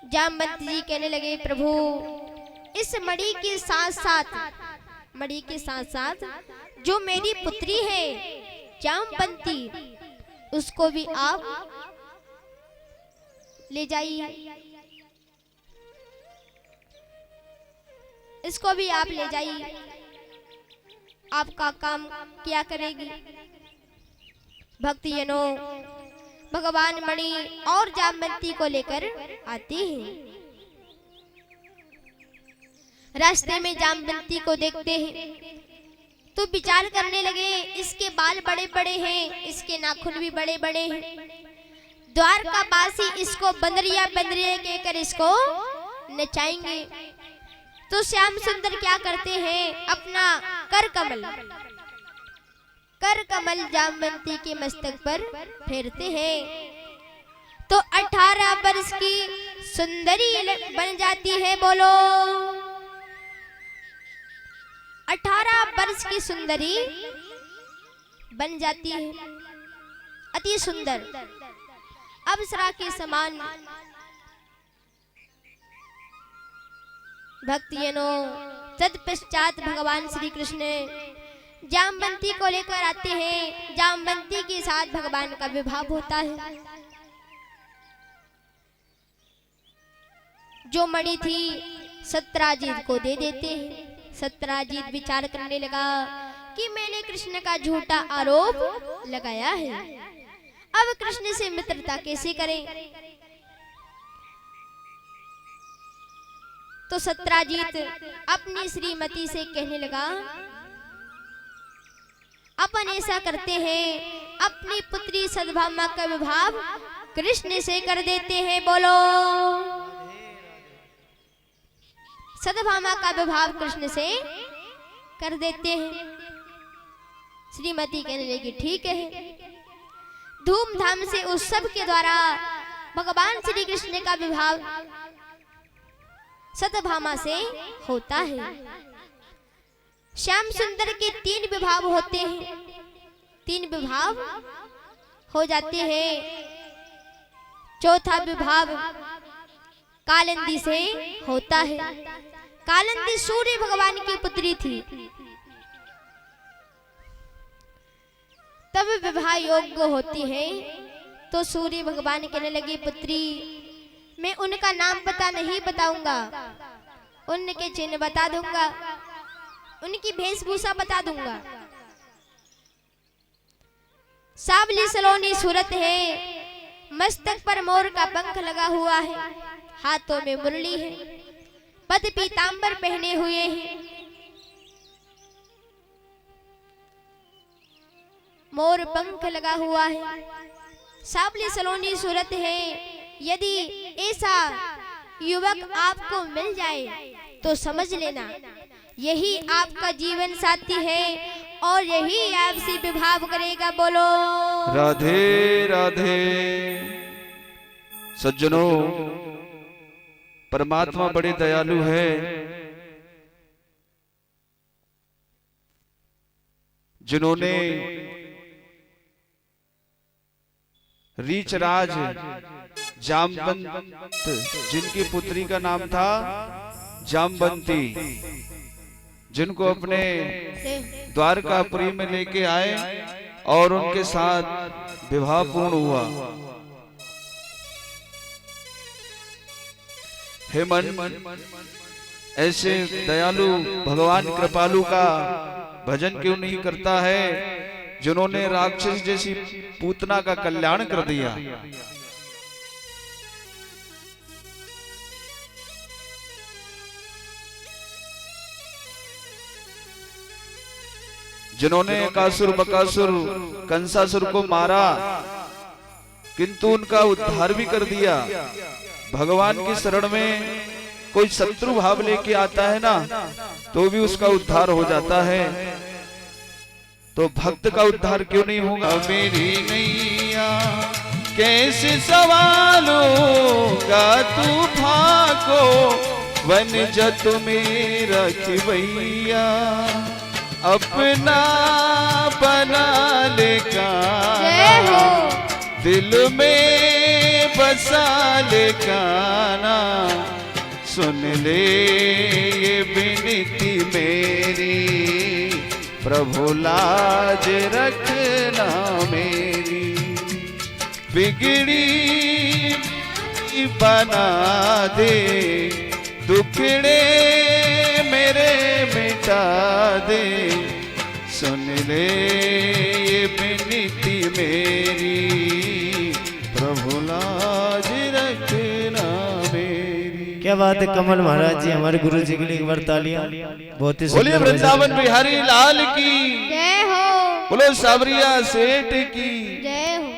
Speaker 2: जामवंत जी कहने लगे, प्रभु इस मणि के साथ साथ जो मेरी पुत्री है जामवंती, उसको भी आप ले जाइए, इसको भी आप ले जाइए, आपका काम क्या करेगी। भक्तजनों, भगवान मणि और जामवंती को लेकर आते हैं। रास्ते में जामवंती को देखते हैं तो विचार करने लगे, इसके बाल बड़े बड़े हैं, इसके नाखून भी बड़े बड़े हैं, द्वारकावासी इसको बंदरिया बंदरिया कहकर इसको नचाएंगे। तो श्याम सुंदर क्या करते हैं, अपना कर कमल जामवंती के मस्तक पर फेरते हैं, तो 18 वर्ष की सुंदरी बन जाती है। बोलो 18 वर्ष की सुंदरी बन जाती है, अति सुंदर अप्सरा के समान। भक्तजनों, तत्पश्चात भगवान श्री कृष्ण जामवंती को लेकर आते हैं। जामवंती के साथ भगवान का विवाह होता है। जो मणि थी सत्यराजीत को दे देते हैं। सत्यराजीत विचार करने लगा कि मैंने कृष्ण का झूठा आरोप लगाया है, अब कृष्ण से मित्रता कैसे करें। तो सत्यराजीत अपनी श्रीमती से कहने लगा, अपन ऐसा करते हैं, अपनी पुत्री सत्यभामा का विवाह कृष्ण से कर देते हैं। बोलो सत्यभामा का विवाह कृष्ण से कर देते हैं। श्रीमती कहने लगी ठीक है। धूमधाम से उत्सव के द्वारा भगवान श्री कृष्ण का विवाह सत्यभामा से होता है। श्याम सुंदर के 3 विवाह होते हैं, 3 विवाह हो जाते हैं। चौथा विवाह कालिंदी से होता है। कालिंदी सूर्य भगवान की पुत्री थी, तब विवाह योग्य होती है। तो सूर्य भगवान कहने लगे, पुत्री मैं उनका नाम पता नहीं बताऊंगा, उनके चिन्ह बता दूंगा, उनकी वेशभूषा बता दूंगा। सावली सलोनी सूरत है, मस्तक पर मोर का पंख लगा हुआ है, हाथों में मुरली है, पद पीतांबर पहने हुए हैं, मोर पंख लगा हुआ है, सावली सलोनी सूरत है। यदि ऐसा युवक आपको मिल जाए तो समझ लेना यही आपका जीवन साथी है और यही आपसे विवाह करेगा। बोलो
Speaker 4: राधे राधे। सज्जनों, परमात्मा बड़े दयालु है। जिन्होंने रीचराज जामवंत, जिनकी पुत्री का नाम था जामवंती, जिनको अपने द्वारकापुरी में लेके आए और उनके साथ विवाह पूर्ण हुआ। हे मन, ऐसे दयालु भगवान कृपालु का भजन क्यों नहीं करता है, जिन्होंने राक्षस जैसी पूतना का कल्याण कर दिया। जिन्होंने कासुर बकासुर कंसासुर को मारा, किंतु उनका उद्धार भी कर दिया। भगवान की शरण में कोई शत्रु भाव लेके आता है ना, तो भी उसका उद्धार हो जाता है। तो भक्त का उद्धार क्यों नहीं होगा। मेरी नैया कैसे सवालों का तूफान को वन जत में रखवैया, अपना बना ले काना, दिल में बसा ले काना, सुन ले ये विनती मेरी, प्रभु लाज रखना मेरी, बिगड़ी बना दे, दुखड़े मेरे मिटा दे, सुन ले ये विनती मेरी, प्रभु लाज रखना मेरी।
Speaker 3: क्या बात है कमल महाराज जी, हमारे गुरु जी के लिए एक बार तालियां। बहुत ही
Speaker 4: बोलिए वृंदावन बिहारी लाल की
Speaker 2: जय हो,
Speaker 4: बोलो सावरिया सेठ की
Speaker 2: जय हो।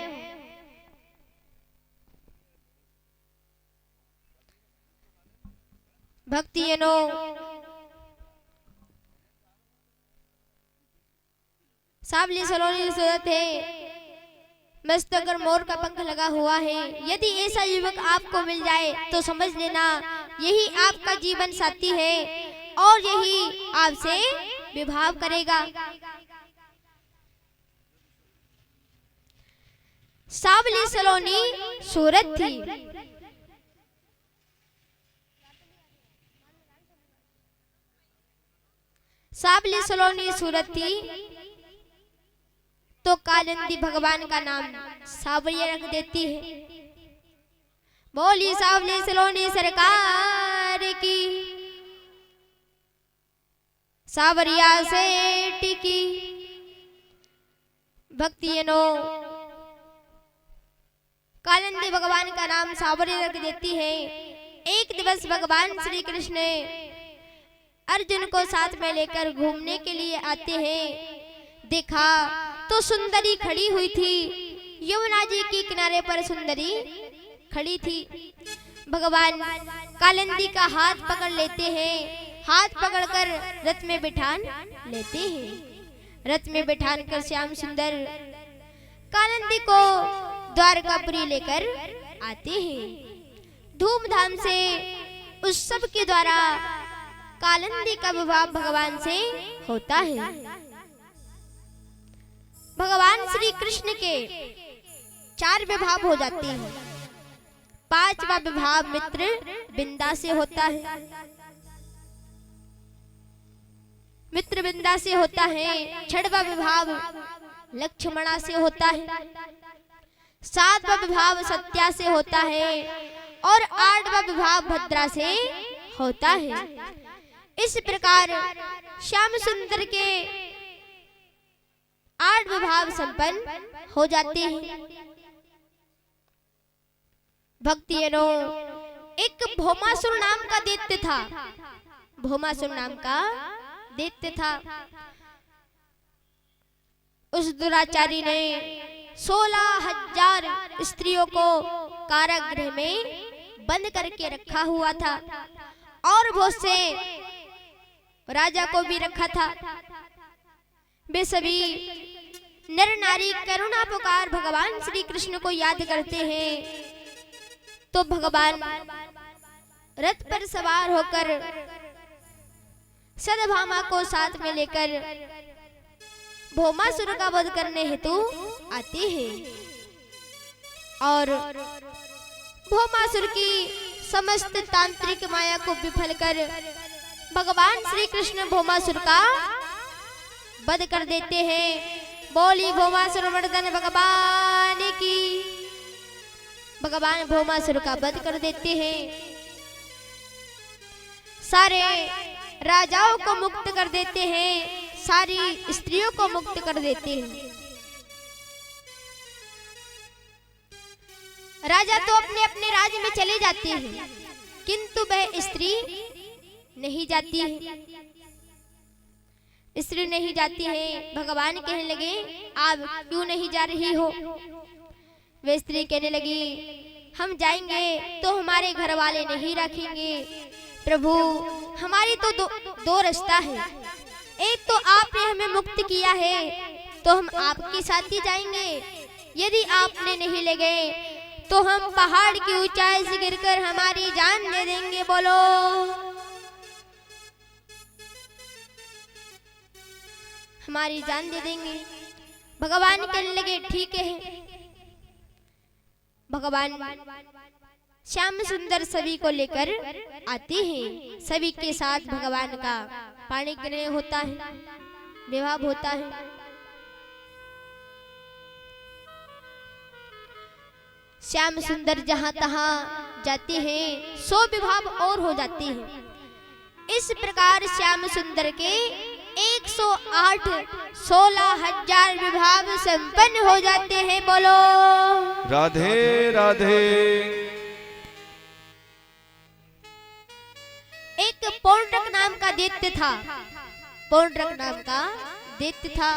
Speaker 2: भक्तिजनों, सावली सलोनी सूरत है, मस्तक पर मोर का पंख लगा हुआ है। यदि ऐसा युवक आपको मिल जाए तो समझ लेना यही आपका जीवन साथी है और यही आपसे विवाह करेगा। सावली सलोनी सूरत थी। सावली सलोनी सूरत थी तो कालिंदी भगवान का नाम सावरिया रख देती है। बोली सावली सलोनी सरकार की, सावरिया से टिकी भक्तियनो। कालिंदी भगवान का नाम सावरिया रख देती है। एक दिवस भगवान श्री कृष्ण अर्जुन को साथ में लेकर घूमने के लिए आते हैं। देखा तो सुंदरी खड़ी हुई थी। यमुना जी के किनारे पर सुंदरी खड़ी थी। भगवान कालिंदी का हाथ पकड़ लेते हैं। हाथ पकड़कर रथ में बिठान लेते हैं। रथ में बिठान कर श्याम सुंदर कालिंदी को द्वारकापुरी लेकर आते हैं। धूमधाम से उत्सव के द्वारा कालिंदी का विवाह भगवान से होता है। भगवान श्री कृष्ण के 4 विवाह हो जाते हैं। 5वां विवाह मित्र बिंदा से होता है। मित्र बिंदा से होता है। 6वां विवाह लक्ष्मणा से होता है। 7वां विवाह सत्या से होता है और 8वां विवाह भद्रा से होता है। इस प्रकार श्याम सुंदर के 8 विवाह संपन्न हो जाते हैं। भक्तियनो, एक भौमासुर नाम का दैत्य था। भौमासुर नाम का दैत्य था। उस दुराचारी ने 16,000 स्त्रियों को कारागृह में बंद करके रखा हुआ था और बहुत से राजा को भी रखा था। वे सभी नर नारी करुणा पुकार भगवान श्री कृष्ण को याद करते हैं तो भगवान रथ पर सवार होकर सत्यभामा को साथ में लेकर भौमासुर का वध करने हेतु आते हैं और भौमासुर की समस्त तांत्रिक माया को विफल कर भगवान श्री कृष्ण भौमासुर का वध कर देते हैं। बोली भौमासुर मर्दन भगवान की। भगवान भौमासुर का वध कर देते हैं। सारे राजाओं को मुक्त कर देते हैं। सारी स्त्रियों को मुक्त कर देते हैं। राजा तो अपने अपने राज्य में चले जाते हैं किंतु वह स्त्री नहीं जाती है। स्त्री नहीं जाती है। भगवान कहने लगे आप क्यों नहीं जा रही हो? वे स्त्री कहने लगी हम जाएंगे तो हमारे घर वाले नहीं रखेंगे। प्रभु हमारी तो दो रास्ता है। एक तो आपने हमें मुक्त किया है तो हम आपके साथ ही जाएंगे। यदि आपने नहीं ले गए तो हम पहाड़ की ऊंचाई से गिरकर हमारी जान दे देंगे। बोलो हमारी जान दे देंगे। भगवान कहने लगे ठीक है। भगवान श्याम सुंदर सभी को लेकर आते हैं। सभी के साथ भगवान का पाणी ग्रहण होता है, विवाह होता है। श्याम सुंदर जहां तहां जाते हैं 100 विवाह और हो जाते हैं। इस प्रकार श्याम सुंदर के 108 16,000 विवाह संपन्न हो जाते हैं। बोलो
Speaker 4: राधे राधे।
Speaker 2: एक पौंड्रक नाम का दैत्य था। पौंड्रक नाम का दैत्य था।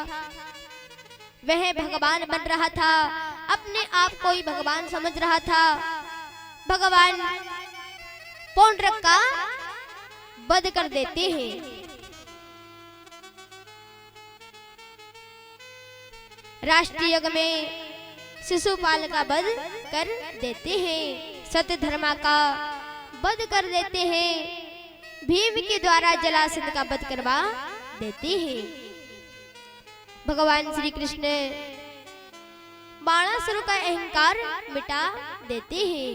Speaker 2: वह भगवान बन रहा था। अपने आप को ही भगवान समझ रहा था। भगवान पौंड्रक का वध कर देते हैं। राष्ट्रीय यज्ञ में शिशुपाल का वध कर देते हैं, सत्य धर्मा का वध कर देते हैं, भीम के द्वारा जलासंध का वध करवा देते हैं। भगवान श्री कृष्ण बाणासुर का अहंकार मिटा देते हैं,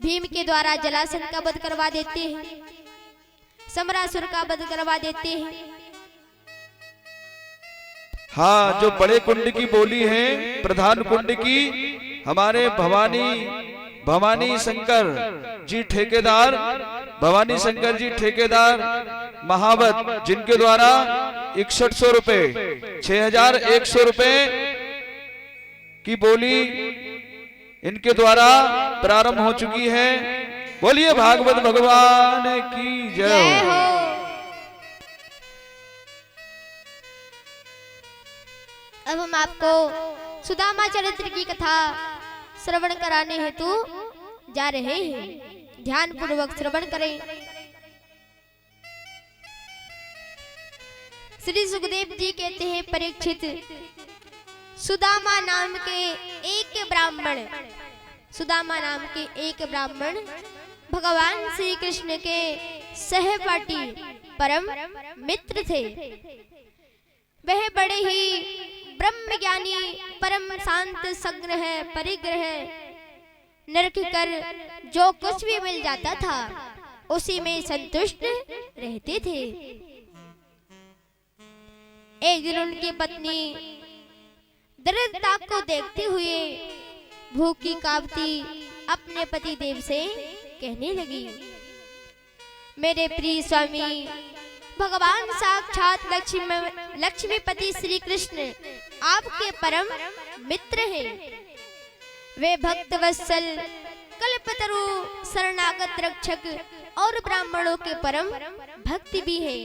Speaker 2: भीम के द्वारा जलासंध का वध करवा देते हैं, समरासुर का वध करवा देते हैं।
Speaker 4: हाँ, जो बड़े कुंड की बोली है, प्रधान कुंड की, हमारे भवानी शंकर जी ठेकेदार, भवानी शंकर जी ठेकेदार महावत, जिनके द्वारा 6100 रुपए, 6100 रुपए की बोली इनके द्वारा प्रारंभ हो चुकी है। बोलिए भागवत भगवान की जय हो।
Speaker 2: अब हम आपको सुदामा चरित्र की कथा श्रवण कराने हेतु जा रहे हैं, ध्यान पूर्वक श्रवण करें। श्री सुखदेव जी कहते हैं, परीक्षित, सुदामा नाम के एक ब्राह्मण भगवान श्री कृष्ण के सहपाठी परम मित्र थे। वह बड़े ही ब्रह्म ज्ञानी, परम शांत, संग्रह, परिग्रह, नरक कर जो कुछ भी मिल जाता था उसी में संतुष्ट रहते थे। एक दिन उनकी पत्नी दरिद्रता को देखते हुए भूखी कांपती अपने पति देव से कहने लगी, मेरे प्रिय स्वामी भगवान साक्षात लक्ष्मीपति श्री कृष्ण आपके परम मित्र हैं। वे भक्त वत्सल, कल्पतरु, शरणागत रक्षक और ब्राह्मणों के परम भक्त भी हैं।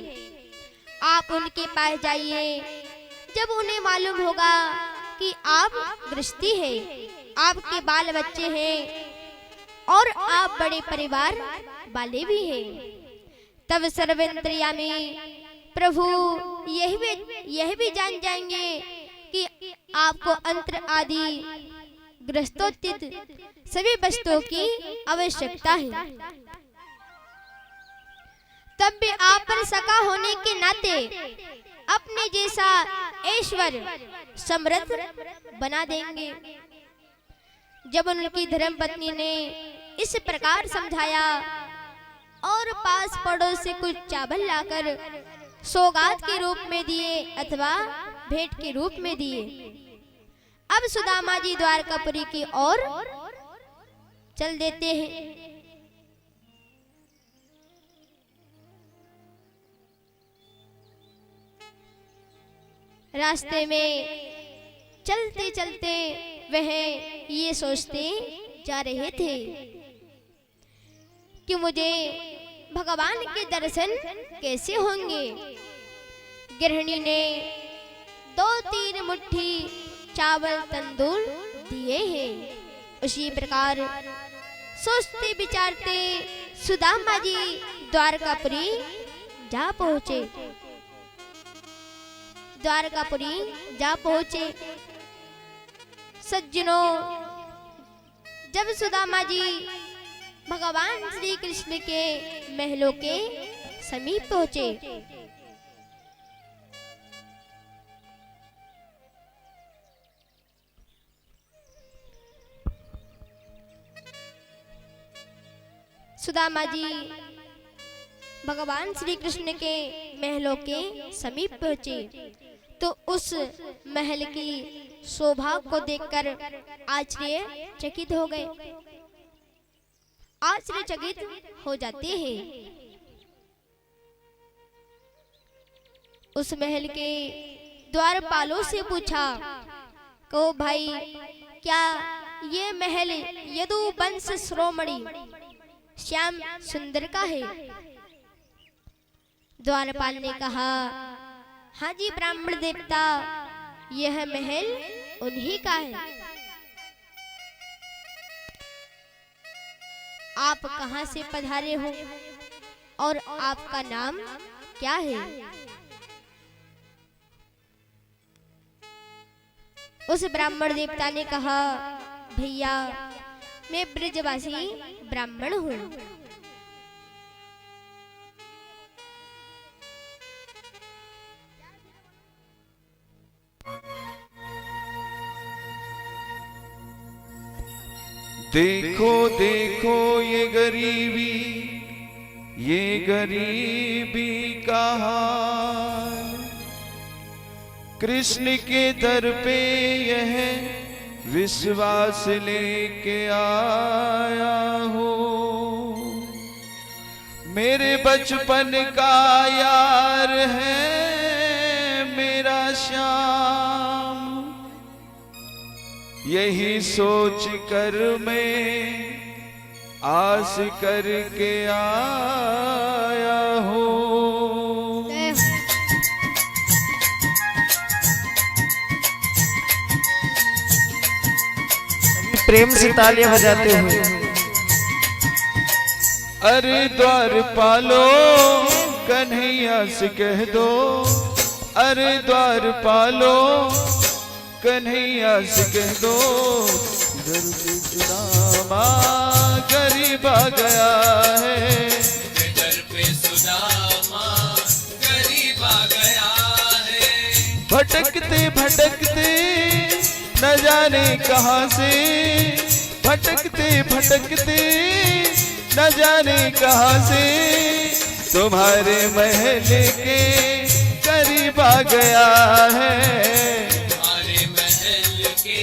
Speaker 2: आप उनके पास जाइए, जब उन्हें मालूम होगा कि आप गृहस्थी हैं, आपके बाल बच्चे हैं और आप बड़े परिवार वाले भी हैं, तब सर्वेंद्रियामी प्रभु यह भी जान जाएंगे कि आपको अंतर आदि गृहस्थोचित सभी वस्तुओं की आवश्यकता है। तब भी आप पर सका होने के नाते अपने जैसा ऐश्वर्य समृद्ध बना देंगे। जब उनकी धर्मपत्नी ने इस प्रकार समझाया और पास पड़ोस से कुछ चावल लाकर सौगात के रूप में दिए अथवा भेंट के रूप में दिए, अब सुदामा जी द्वारकापुरी की ओर चल देते हैं। रास्ते में चलते चलते वह ये सोचते जा रहे थे कि मुझे भगवान के दर्शन कैसे होंगे। गृहिणी ने 2-3 मुट्ठी चावल तंदूर दिए हैं। उसी प्रकार सोचते विचारते सुदामा जी द्वारकापुरी जा पहुंचे। सज्जनों, जब सुदामा जी भगवान श्री कृष्ण के महलों के समीप पहुंचे, सुदामा जी भगवान श्री कृष्ण के महलों के समीप पहुंचे तो उस महल की शोभा को देखकर आश्चर्यचकित हो गए, आश्चर्यचकित हो जाते हैं। उस महल के द्वारपालों से पूछा, कहो भाई, क्या ये महल यदु वंश श्रोमणी श्याम सुंदर का है? द्वारपाल ने कहा, हाँ जी ब्राह्मण देवता, यह महल उन्हीं का है। आप कहां से पधारे हो और आपका नाम क्या है? उस ब्राह्मण देवता ने कहा, भैया मैं ब्रजवासी ब्राह्मण हूँ।
Speaker 4: देखो देखो ये गरीबी का हाल, कृष्ण के दर पे यह विश्वास लेके आया हो। मेरे बचपन का यार है मेरा श्याम, यही सोच कर मैं आस करके आया हूँ।
Speaker 3: प्रेम से तालियां बजाते हुए।
Speaker 4: अरे द्वार पालो कन्हैया से कह दो, अरे द्वार पालो कन्हैया से कह दो, दर पे सुदामा गरीब आ गया है,
Speaker 5: दर पे सुदामा गरीब आ गया है।
Speaker 4: भटकते भटकते न जाने कहां से, भटकते भटकते न जाने कहां से, तुम्हारे महल के करीब आ गया है,
Speaker 5: तुम्हारे महल के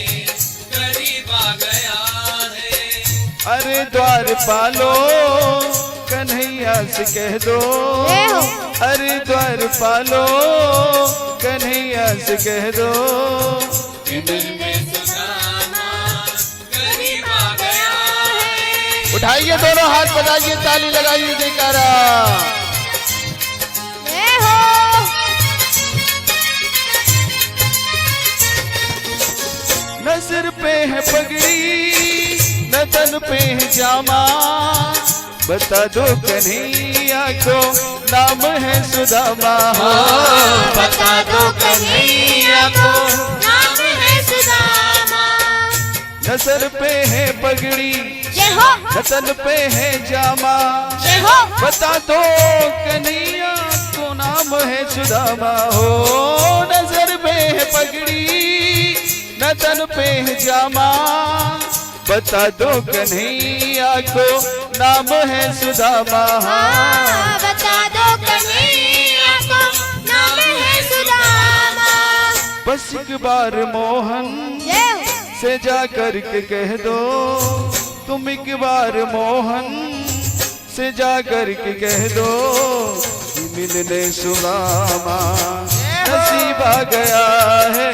Speaker 5: करीब आ गया है।
Speaker 4: अरे द्वार पालो कन्हैया से कह दो, अरे द्वार पालो कन्हैया से कह दो,
Speaker 5: दर पे सुदामा गरीब आ गया है।
Speaker 4: उठाइए दोनों हाथ, बजाइए, ताली लगाइए, जयकारा। न सिर पे है पगड़ी न तन पे है जामा, बता दो कन्हैया को नाम है सुदामा,
Speaker 5: बता दो कन्हैया को नाम है सुदामा।
Speaker 4: न सर पे है पगड़ी
Speaker 2: जय हो,
Speaker 4: न तन पे है जामा,
Speaker 2: जय हो।
Speaker 4: बता दो कन्हैया को नाम है सुदामा हो। न सर पे है पगड़ी न तन पे है जामा, बता दो कन्हैया को नाम है सुदामा,
Speaker 2: बता दो कन्हैया को नाम है सुदामा।
Speaker 4: बस एक बार मोहन
Speaker 2: जय हो।
Speaker 4: से जा कर के कह दो, तुम एक बार मोहन से जा कर के कह दो, कि मिलने सुदामा नसीब आ गया है,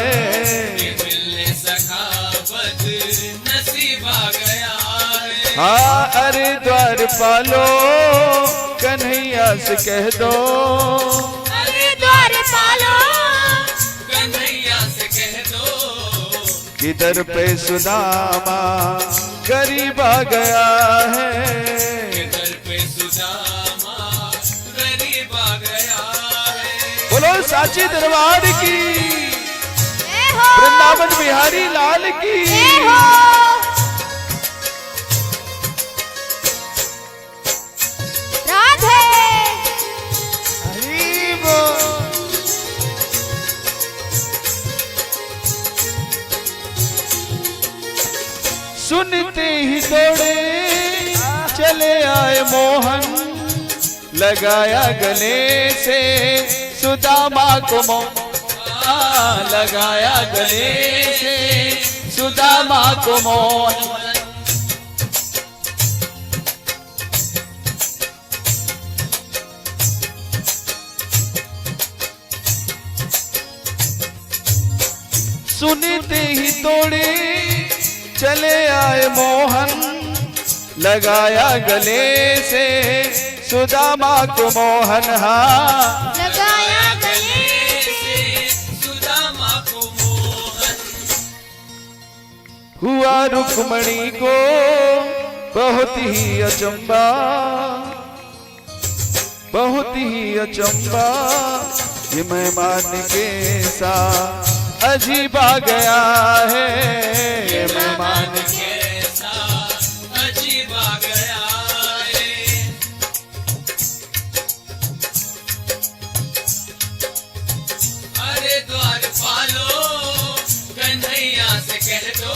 Speaker 5: मिलने सखावत नसीब आ गया है।
Speaker 4: हाँ अरे द्वार पालो कन्हैया से कह दो,
Speaker 2: अरे द्वार पालो
Speaker 5: कन्हैया से कह दो,
Speaker 4: कि दर पे सुदामा गरीब आ गया है,
Speaker 5: दर पे सुदामा गरीब आ गया है।
Speaker 4: बोलो साची दरबार की,
Speaker 2: जय हो,
Speaker 4: वृंदावन बिहारी लाल की।
Speaker 2: जय हो। राधे।
Speaker 4: हरी बोल। सुनते ही दौड़े चले आए मोहन, लगाया गले से सुदामा को मोहन, लगाया गले से सुदामा को मोहन। सुनते ही तोड़े चले आए मोहन, लगाया गले से सुदामा को मोहन, हाँ
Speaker 2: लगाया गले
Speaker 5: से सुदामा को मोहन।
Speaker 4: हुआ रुक्मणी को बहुत ही अचंबा, बहुत ही अचंबा, ये मेहमान के साथ अजीब आ गया है।
Speaker 5: मेहमान कैसा अजीब आ गया है। अरे द्वार पालो कन्हैया से कह दो।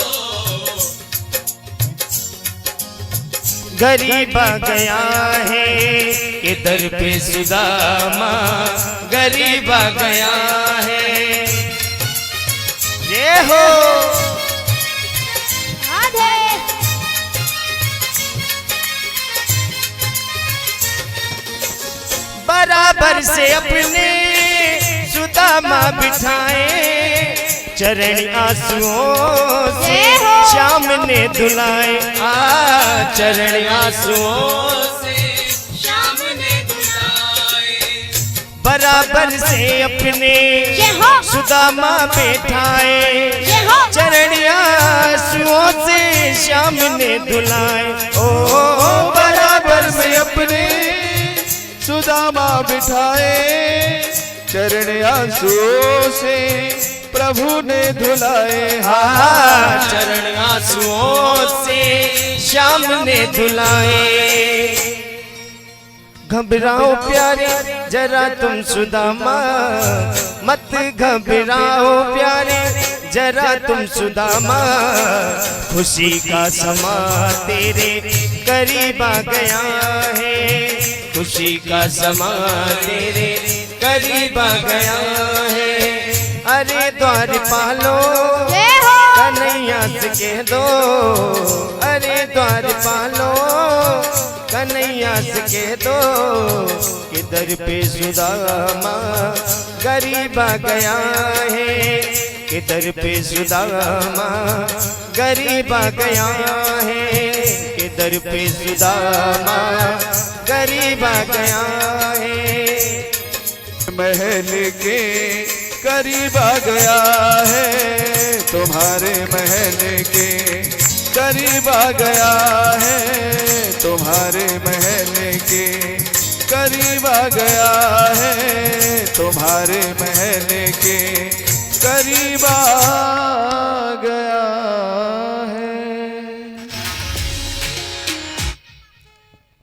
Speaker 3: गरीब आ गया है कि दर पे सुदामा गरीब आ गया है। ये हो
Speaker 2: राधे
Speaker 3: बराबर से अपने सुदामा बिठाए, चरण आंसुओं से श्याम ने धुलाए। चरण आंसुओं
Speaker 5: से शाम ने बुलाए।
Speaker 3: बराबर से अपने सुदामा बैठाए, चरण आंसुओं से श्याम ने धुलाए। ओ
Speaker 4: बराबर में अपने सुदामा बिठाए, चरण आंसुओं से प्रभु ने धुलाए।
Speaker 3: चरण आंसुओं से श्याम ने धुलाए। घबराओ प्यारे जरा तुम सुदामा, मत घबराओ प्यारे जरा तुम सुदामा, खुशी का समा तेरे करीब आ गया है। खुशी का समा तेरे करीब आ गया है। अरे द्वार पालो कन्हैया से कह दो। अरे द्वार पालो कन्हैया से कह दो कि दर पे सुदामा गरीब आ गया है। कि दर पे सुदामा गरीब आ गया है। कि दर पे सुदामा गरीब आ गया है।
Speaker 4: महल के करीब आ गया है, तुम्हारे महल के करीब आ गया है। तुम्हारे महल के करीब आ गया है। तुम्हारे महल के करीब आ गया है।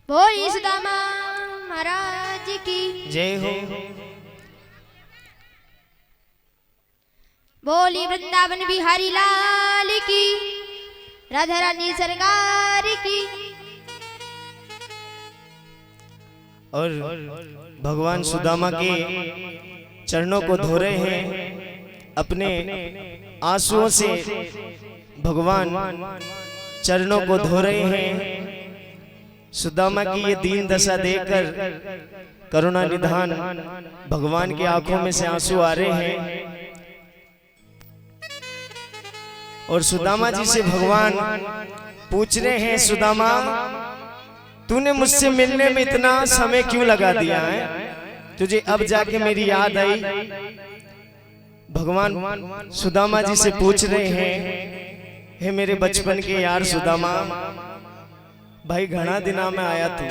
Speaker 2: बोली सुदामा महाराज की
Speaker 3: जय हो।
Speaker 2: बोली वृंदावन बिहारी लाल की, राधा रानी सरकार की।
Speaker 3: और भगवान सुदामा के चरणों को धो रहे हैं अपने आंसुओं से। भगवान चरणों को धो रहे हैं। सुदामा की ये दीन दशा देखकर करुणा निधान भगवान की आंखों में से आंसू आ रहे हैं। और सुदामा जी से भगवान पूछ रहे हैं, सुदामा तूने मुझसे मिलने में इतना समय क्यों लगा दिया है? तुझे अब जाके मेरी याद आई। भगवान सुदामा जी से पूछ रहे हैं, हे मेरे बचपन के यार सुदामा, भाई घना दिना में आया तू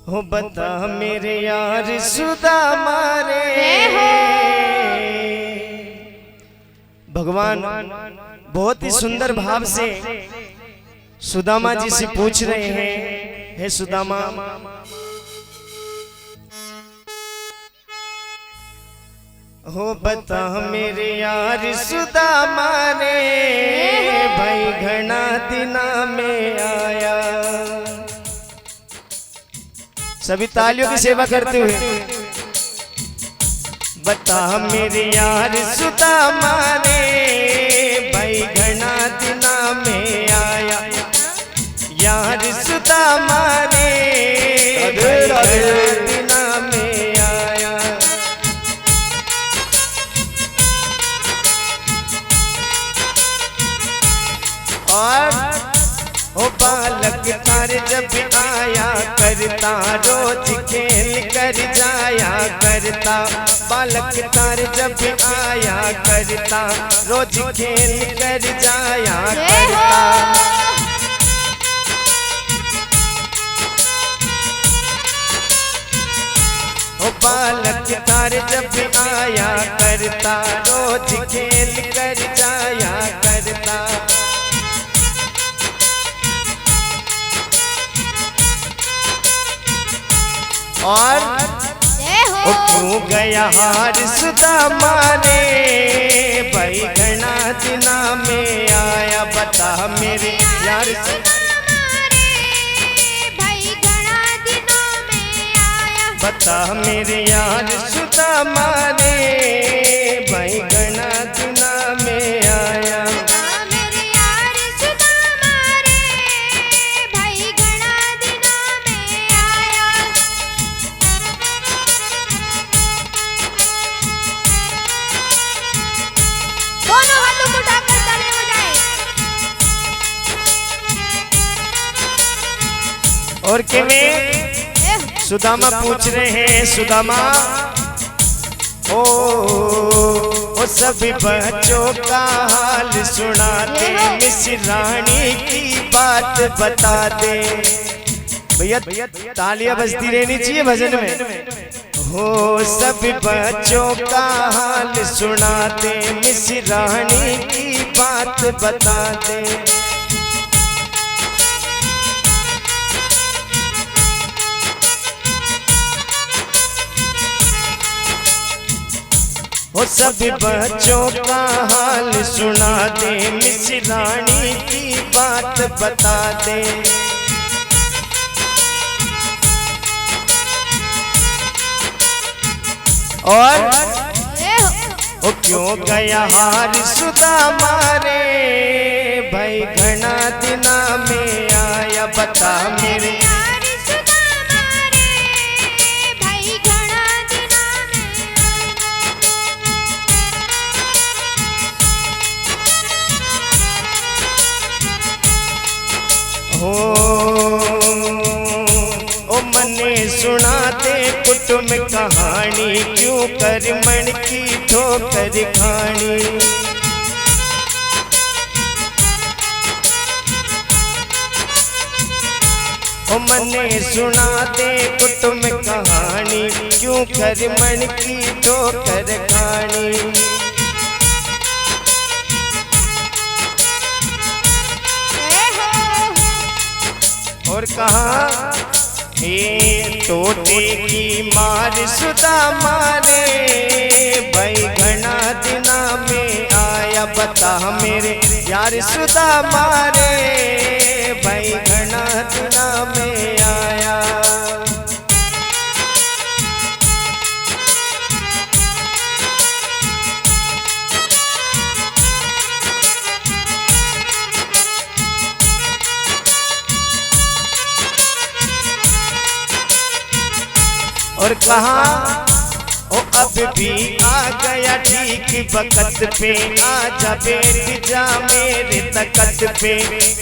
Speaker 3: हो बता मेरे यार सुदामा रे। भगवान बहुत ही सुंदर भाव से सुदामा जी से पूछ रहे हैं, हे सुदामा हो बता मेरे यार सुदामा रे, भाई घना दिना में आया। सभी तालियों की सेवा करते हुए बता मेरे यार सुदामा रे, भाई घना दिना में आया। यार सुदामा रे, भाई घना दिना में आया। और ओ बालक तार जब आया करता, रोज खेल कर जाया करता। बालक तार जब आया करता, रोज खेल कर जाया करता। ओ बालक तार जब आया करता, रोज खेल कर जाया करता। और ओ क्यों गया हार सुदामा रे, भाई घना दिना में आया, बता मेरे यार बता मेरे यार सुदामा रे, भाई घना दिना में आया। और किवें सुदामा पूछ रहे हैं, सुदामा ओ सभी बच्चों का हाल सुना दे, मिसरानी की बात बता दे। भैया तालियां बजती रहनी चाहिए भजन में। हो सभी बच्चों का हाल सुना दे, मिसरानी की बात बता दे। वो सभी बच्चों का हाल सुना दे, मिसरानी की बात बता दे। और वो क्यों गया हार सुदामा रे, भाई घना दिना में आया, बता मेरे ओ मने सुना दे कुटुम कहानी, क्यों कर मन की ठोकर खानी। ओ मने सुना दे कुटुम कहानी, क्यों कर मन की ठोकर खानी। और कहा टोटे की मार सुदामा रे, भाई घना दिना में आया, बता मेरे यार सुदामा रे, भाई घना दिना में आया। और कहा ओ अब भी आ गया ठीक वक्त पे, आजा बैठ जा मेरे तकत पे।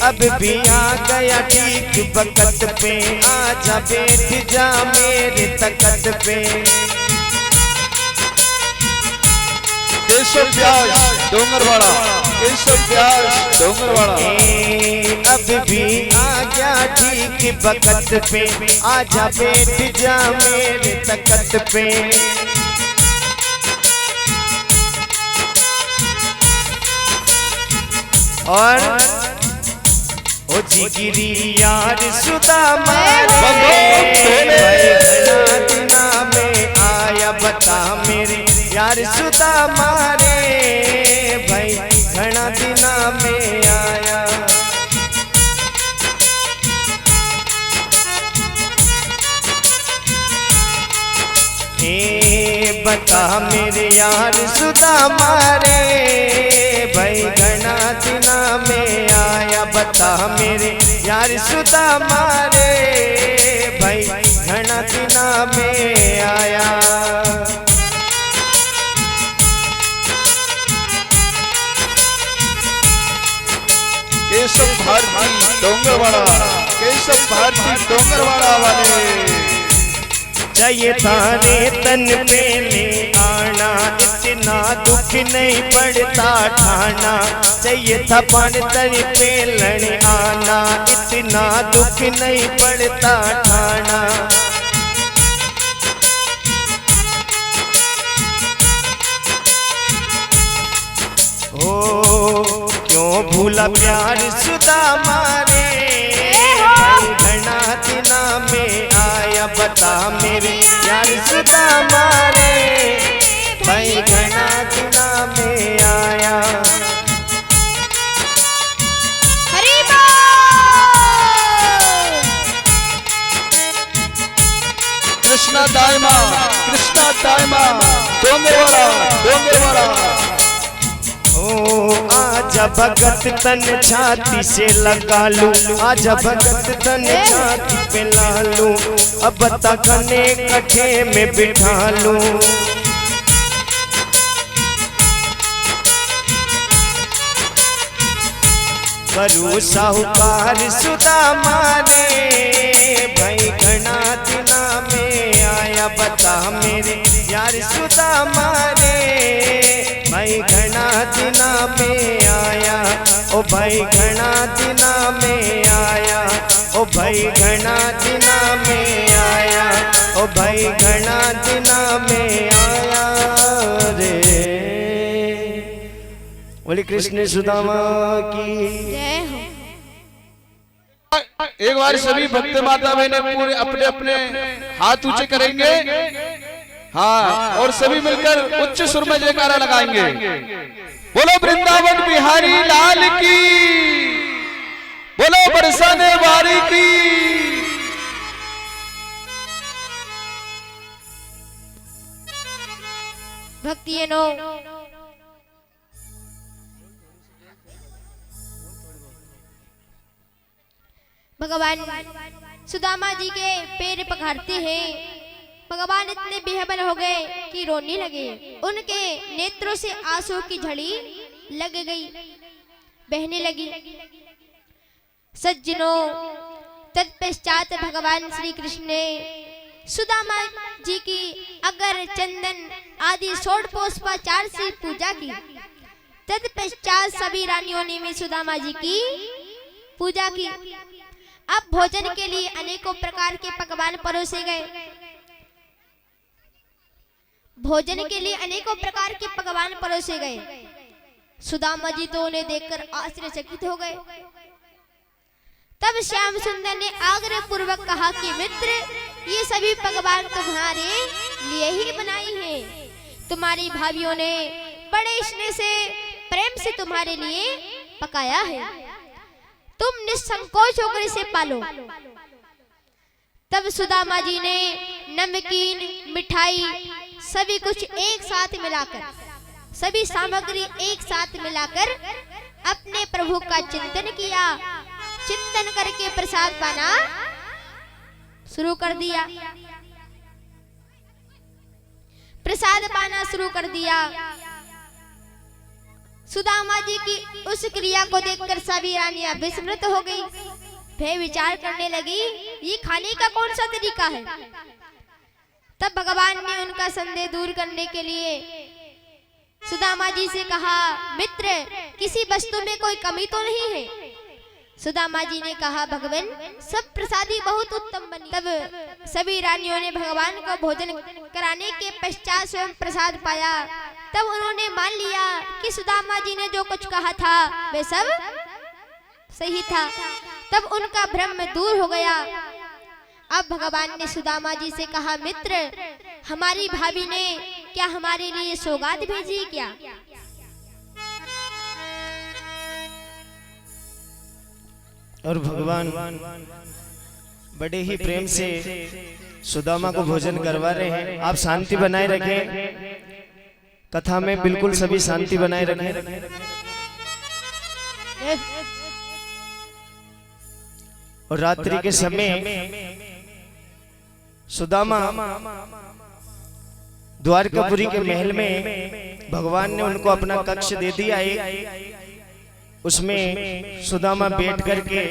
Speaker 3: अब भी आ गया ठीक वक्त पे, आजा बैठ जा मेरे तकत पे।
Speaker 4: केशव व्यास डोंगरवाड़ा, केशव व्यास डोंगरवाड़ा।
Speaker 3: अब भी आ गया ठीक वक्त पे, आजा बैठ जा मेरे तकत पे। और ओ जिगरी यार सुदामा रे, दिना में आया, बता मेरे यार सुदामा रे, भाई घना दिना में आया। बता मेरे यार सुदामा रे, भाई घना दिना में आया, बता मेरे यार सुदामा रे, भाई घना दिना में आया।
Speaker 4: केशव भारती डोंगरवाड़ा, केशव भारती डोंगरवाड़ा वाले।
Speaker 3: चाहिए तारे तन पे ले आना, इतना दुख नहीं पड़ता ठाना। चाहिए था पान तन पे लड़ आना, इतना दुख नहीं पड़ता ठाना। भूला प्यार सुदामा रे, भाई घना दिना में आया बता मेरे यार सुदामा रे, भाई घना दिना में आया।
Speaker 2: हरि बोल।
Speaker 4: कृष्णा दायमा डोंगे वाला।
Speaker 3: ओ आजा भगत तन छाती से लगा लूं, आजा भगत तन छाती पे ला लूं, अब तकने कठे में बिठा लूं। करूँ साहूकार सुदामा रे, भाई घना दिना में आया बता मेरे यार सुदामा रे, भाई घना दिना में आया, ओ भाई घना दिना में आया, ओ भाई घना दिना में आया, ओ भाई घना दिना में आया रे। बोले कृष्ण सुदामा की
Speaker 2: जय हो।
Speaker 4: एक बार सभी भक्त माता बहने पूरे अपने अपने हाथ ऊंचे करेंगे, हाँ, और सभी मिलकर उच्च सुर में जयकारा लगाएंगे। बोलो वृंदावन बिहारी लाल की, बोलो बरसाने वाली की।
Speaker 2: भक्तियनो भगवान सुदामा जी के पैर पकड़ते हैं। भगवान इतने बेहबल हो गए कि रोने लगे। उनके नेत्रों से आंसू की झड़ी लग गई, बहने लगी। सज्जनों, तत्पश्चात भगवान श्री कृष्ण ने सुदामा जी की अगर चंदन आदि षोडशोपचार से पूजा की। तत्पश्चात सभी रानियों ने भी सुदामा जी की पूजा की। अब भोजन के लिए अनेकों प्रकार के पकवान परोसे गए। भोजन के लिए अनेकों प्रकार के पकवान परोसे गए। सुदामा जी तो उन्हें देखकर आश्चर्यचकित हो गए। तब श्याम सुंदर ने आग्रह पूर्वक कहा कि मित्र, ये सभी पकवान तुम्हारे लिए ही बनाई हैं। तुम्हारी भाभियों ने बड़े स्नेह से, प्रेम से तुम्हारे लिए पकाया है। तुम निसंकोच होकर इसे पालो। तब सुदामा जी ने नमकीन, मिठाई सभी कुछ एक साथ मिलाकर, सभी सामग्री एक साथ मिलाकर अपने प्रभु का चिंतन किया। चिंतन करके प्रसाद पाना शुरू कर दिया। प्रसाद पाना शुरू कर दिया। सुदामा जी की उस क्रिया को देखकर सभी रानियां विस्मृत हो गई। वे विचार करने लगी, ये खाने का कौन सा तरीका है। तब भगवान ने उनका संदेह दूर करने के लिए सुदामा जी से कहा, मित्र, किसी वस्तु में कोई कमी तो नहीं है। सुदामा जी ने कहा, भगवान, सब प्रसादी बहुत उत्तम बनी। तब सभी रानियों ने भगवान को भोजन कराने के पश्चात स्वयं प्रसाद पाया। तब उन्होंने मान लिया कि सुदामा जी ने जो कुछ कहा था वे सब सही था। तब उनका भ्रम दूर हो गया। अब भगवान ने सुदामा जी से कहा, मित्र, हमारी भाभी ने क्या हमारे लिए सौगात भेजी क्या?
Speaker 3: और भगवान बड़े ही प्रेम से सुदामा को भोजन करवा रहे हैं। आप शांति बनाए रखें, कथा में बिल्कुल सभी शांति बनाए रखें। और रात्रि के समय सुदामा द्वारकापुरी के महल में भगवान ने उनको अपना कक्ष दे दिया एक। उसमें सुदामा बैठ करके,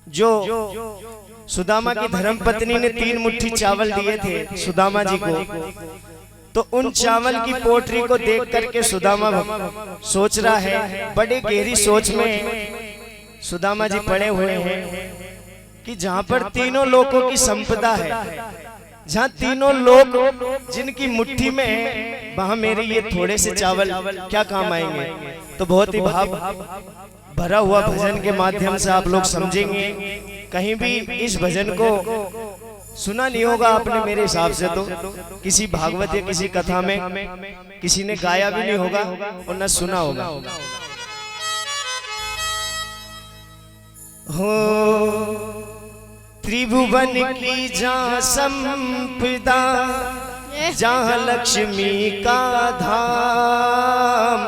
Speaker 3: जो सुदामा की धर्मपत्नी ने 3 मुट्ठी चावल दिए थे सुदामा जी को, तो उन चावल की पोटरी को देख करके सुदामा सोच रहा है, बड़े गहरी सोच में सुदामा जी पड़े हुए हैं कि जहां पर तीनों लोगों की संपदा है, जहाँ तीनों लोग जिनकी मुट्ठी में है, वहां मेरे ये थोड़े से चावल क्या काम आएंगे। तो बहुत ही भाव भरा हुआ भजन के माध्यम से आप लोग समझेंगे। कहीं भी इस भजन को सुना नहीं होगा आपने मेरे हिसाब से, तो किसी भागवत या किसी कथा में किसी ने गाया भी नहीं होगा और न सुना होगा। हो त्रिभुवन की जहाँ संपदा, जहाँ लक्ष्मी का धाम।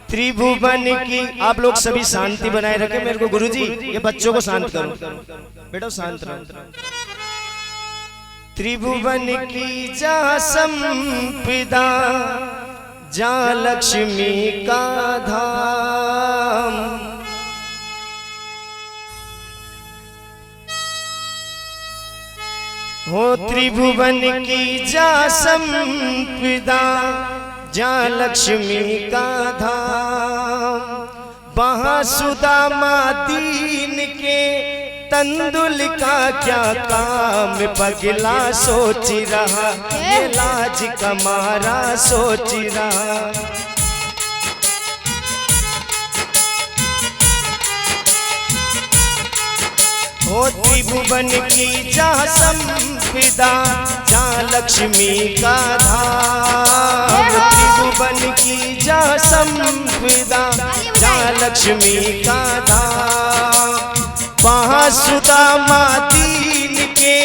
Speaker 3: त्रिभुवन की, आप लोग सभी शांति बनाए रखें। मेरे को गुरुजी ये बच्चों को शांत करो, बेटा शांत रहो। त्रिभुवन की जहाँ संपदा, जहाँ लक्ष्मी का धाम। हो त्रिभुवन की जा संपदा, जहाँ लक्ष्मी का धाम। वहाँ सुदामा दीन के तंदुल का क्या काम, पगला सोच रहा ये लाज कमारा सोच रहा। हो त्रिभुवन की जहाँ संपदा, जहाँ लक्ष्मी का धाम। त्रिभुवन की जहाँ संपदा, जहाँ लक्ष्मी का धाम। वहाँ सुदामा दीन के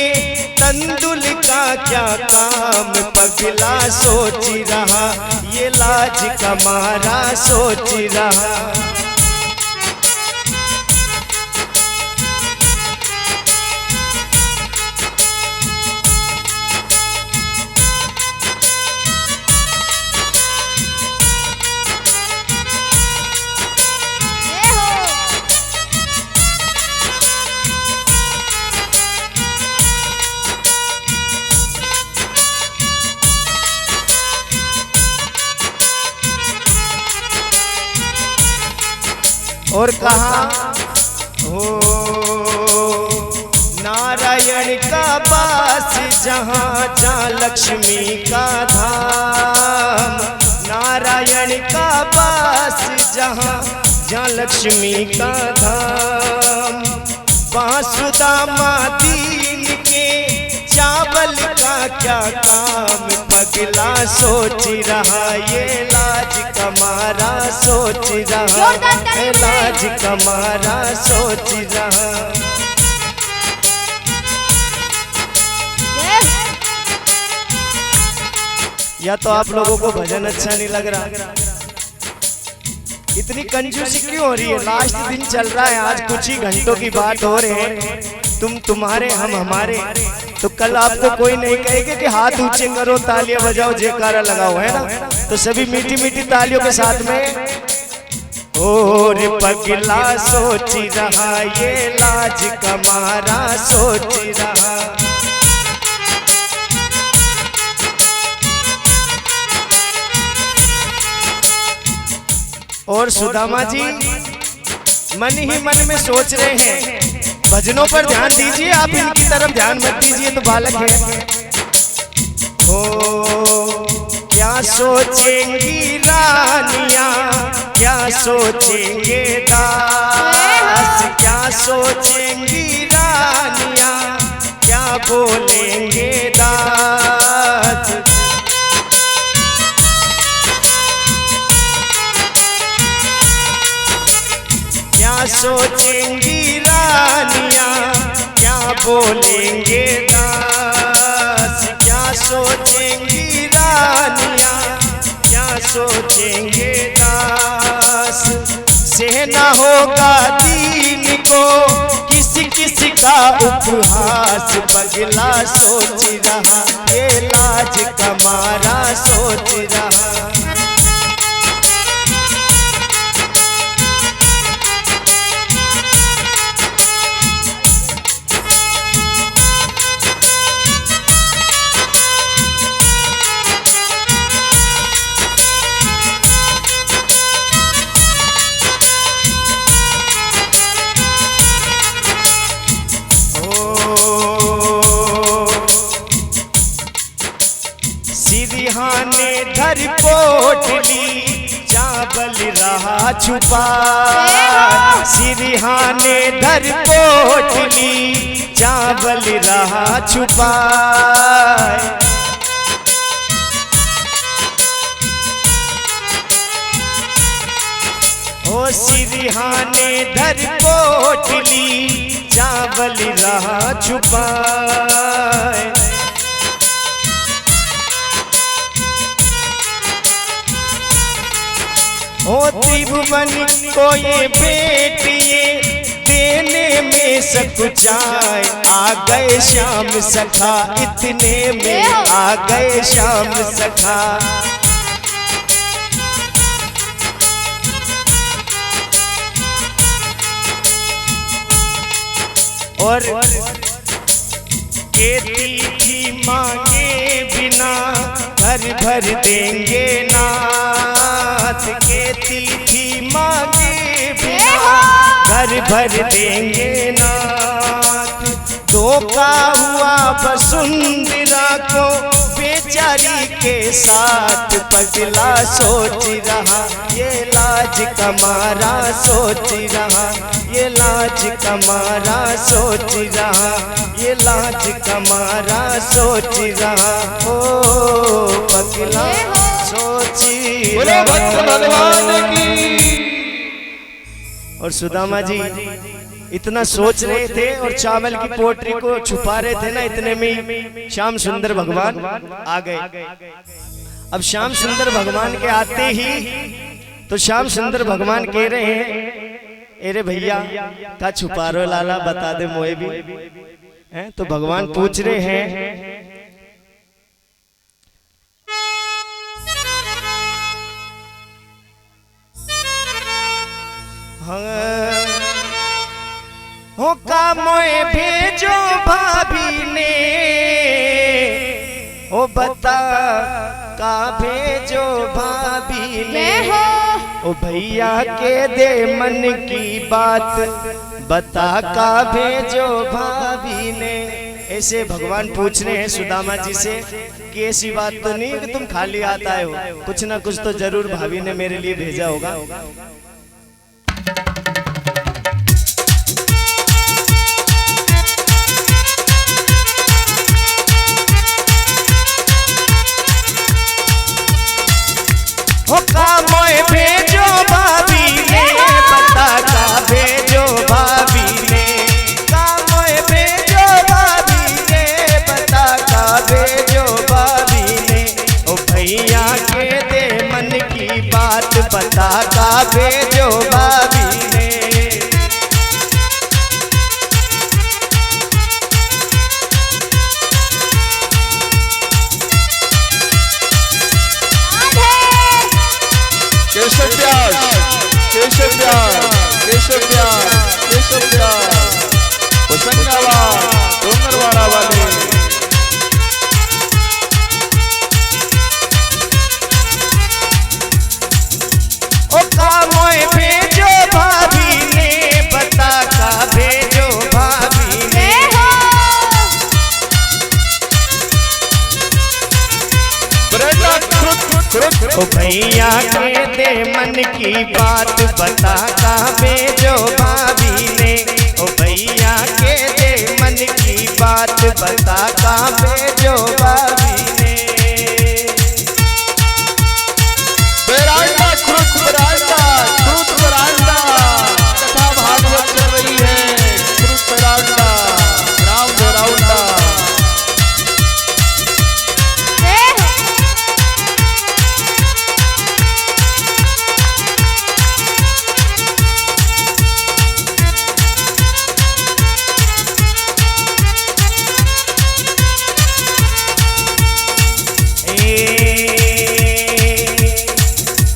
Speaker 3: तंदुल का क्या काम, पगला सोच रहा ये लाज कमारा सोच रहा। और कहा हो नारायण का वास, जहाँ जहाँ लक्ष्मी का धाम। नारायण का वास, जहाँ जहाँ लक्ष्मी का धाम। वहाँ सुदामा दीन के चावल का क्या काम, पगला सोच रहा ये लाज कमारा सोच रहा। लाज कमारा सोच रहा। या तो आप लोगों को भजन अच्छा नहीं लग रहा, इतनी कंजूसी क्यों हो रही है। लास्ट दिन चल रहा है, आज कुछ ही घंटों की बात हो रहे हैं। तुम तुम्हारे हम हमारे, तो कल आपको कोई नहीं कहेगा कि हाथ ऊंचे करो, तालियां बजाओ, जयकारा लगाओ, है ना। तो सभी मीठी मीठी तालियों के साथ में और पगला सोच रहा ये लाज कमारा सोच रहा। और सुदामा जी मन ही मन में सोच रहे हैं, भजनों पर ध्यान दीजिए, आप इनकी तरफ ध्यान मत दीजिए, तो बालक है। हो क्या सोचेंगी रानियां, क्या सोचेंगे दास। क्या सोचेंगी रानियां, क्या बोलेंगे दास। क्या सोचेंगी रानियां, क्या बोलेंगे दास। क्या सोचेंगी रानियां, क्या सोचेंगे दास। सहना होगा दीन को किसी किसी का उपहास, पगला सोच रहा ये लाज कमारा सोच रहा। छुपाए, सिरहाने धर पोटली चावल रहा छुपाए। ओ सिरहाने धर पोटली चावल रहा छुपाए। ओ त्रिभुवन को ये बेटिए देने में सकुचाए, आ गए श्याम सखा इतने में आ गए श्याम सखा। और केती थी मांगे बिना घर भर देंगे नाथ, केती थी मांगे बिना घर भर देंगे नाथ। धोखा हुआ वसुंधरा को बेचारी के साथ, पगला सोच रहा ये लाज कमारा सोच रहा, ये लाज कमारा सोच रहा, ये लाज कमारा सोच रहा। ओ पगला सोच रहा।
Speaker 4: भगवान की।
Speaker 3: और सुदामा जी इतना सोच रहे थे और चावल की पोटली को छुपा रहे थे ना, इतने में श्याम सुंदर भगवान आ गए। अब श्याम सुंदर भगवान के आते ही तो श्याम सुंदर भगवान कह रहे हैं, अरे भैया का छुपा रो लाला बता दे मोए भी हैं। तो भगवान पूछ रहे हैं, हो का मोए भेजो भाभी ने, ओ बता का भेजो भाभी ने, ओ भैया के दे मन की बात बता का भेजो भाभी ने। ऐसे भगवान पूछ रहे हैं सुदामा जी से कि ऐसी बात तो नहीं कि तुम खाली हाथ आए हो, कुछ ना कुछ तो जरूर भाभी ने मेरे लिए भेजा होगा। हो का मोए भेजो भाभी ने, बता का भेजो भाभी ने, का मोए भेजो भाभी ने, बता का भेजो भाभी ने। ओ भैया के दे मन की बात बता का भेजो भाभी ने।
Speaker 4: केशव व्यास, केशव व्यास, केशव व्यास, केशव व्यास, होशंगाबाद डोंगरवाड़ा वाले।
Speaker 3: ओ का मोए भेजो भाभी ने, बता का भेजो भाभी ने। ओ भैया के दे मन की बात बता का भेजो भाभी ने, ओ भैया के दे मन की बात बता का भेजो भाभी ने।
Speaker 4: बेरांडा खुद बेरांडा, खुद बेरांडा कथा भागवत चल रही है। खुद बेरांडा राम बेरांडा।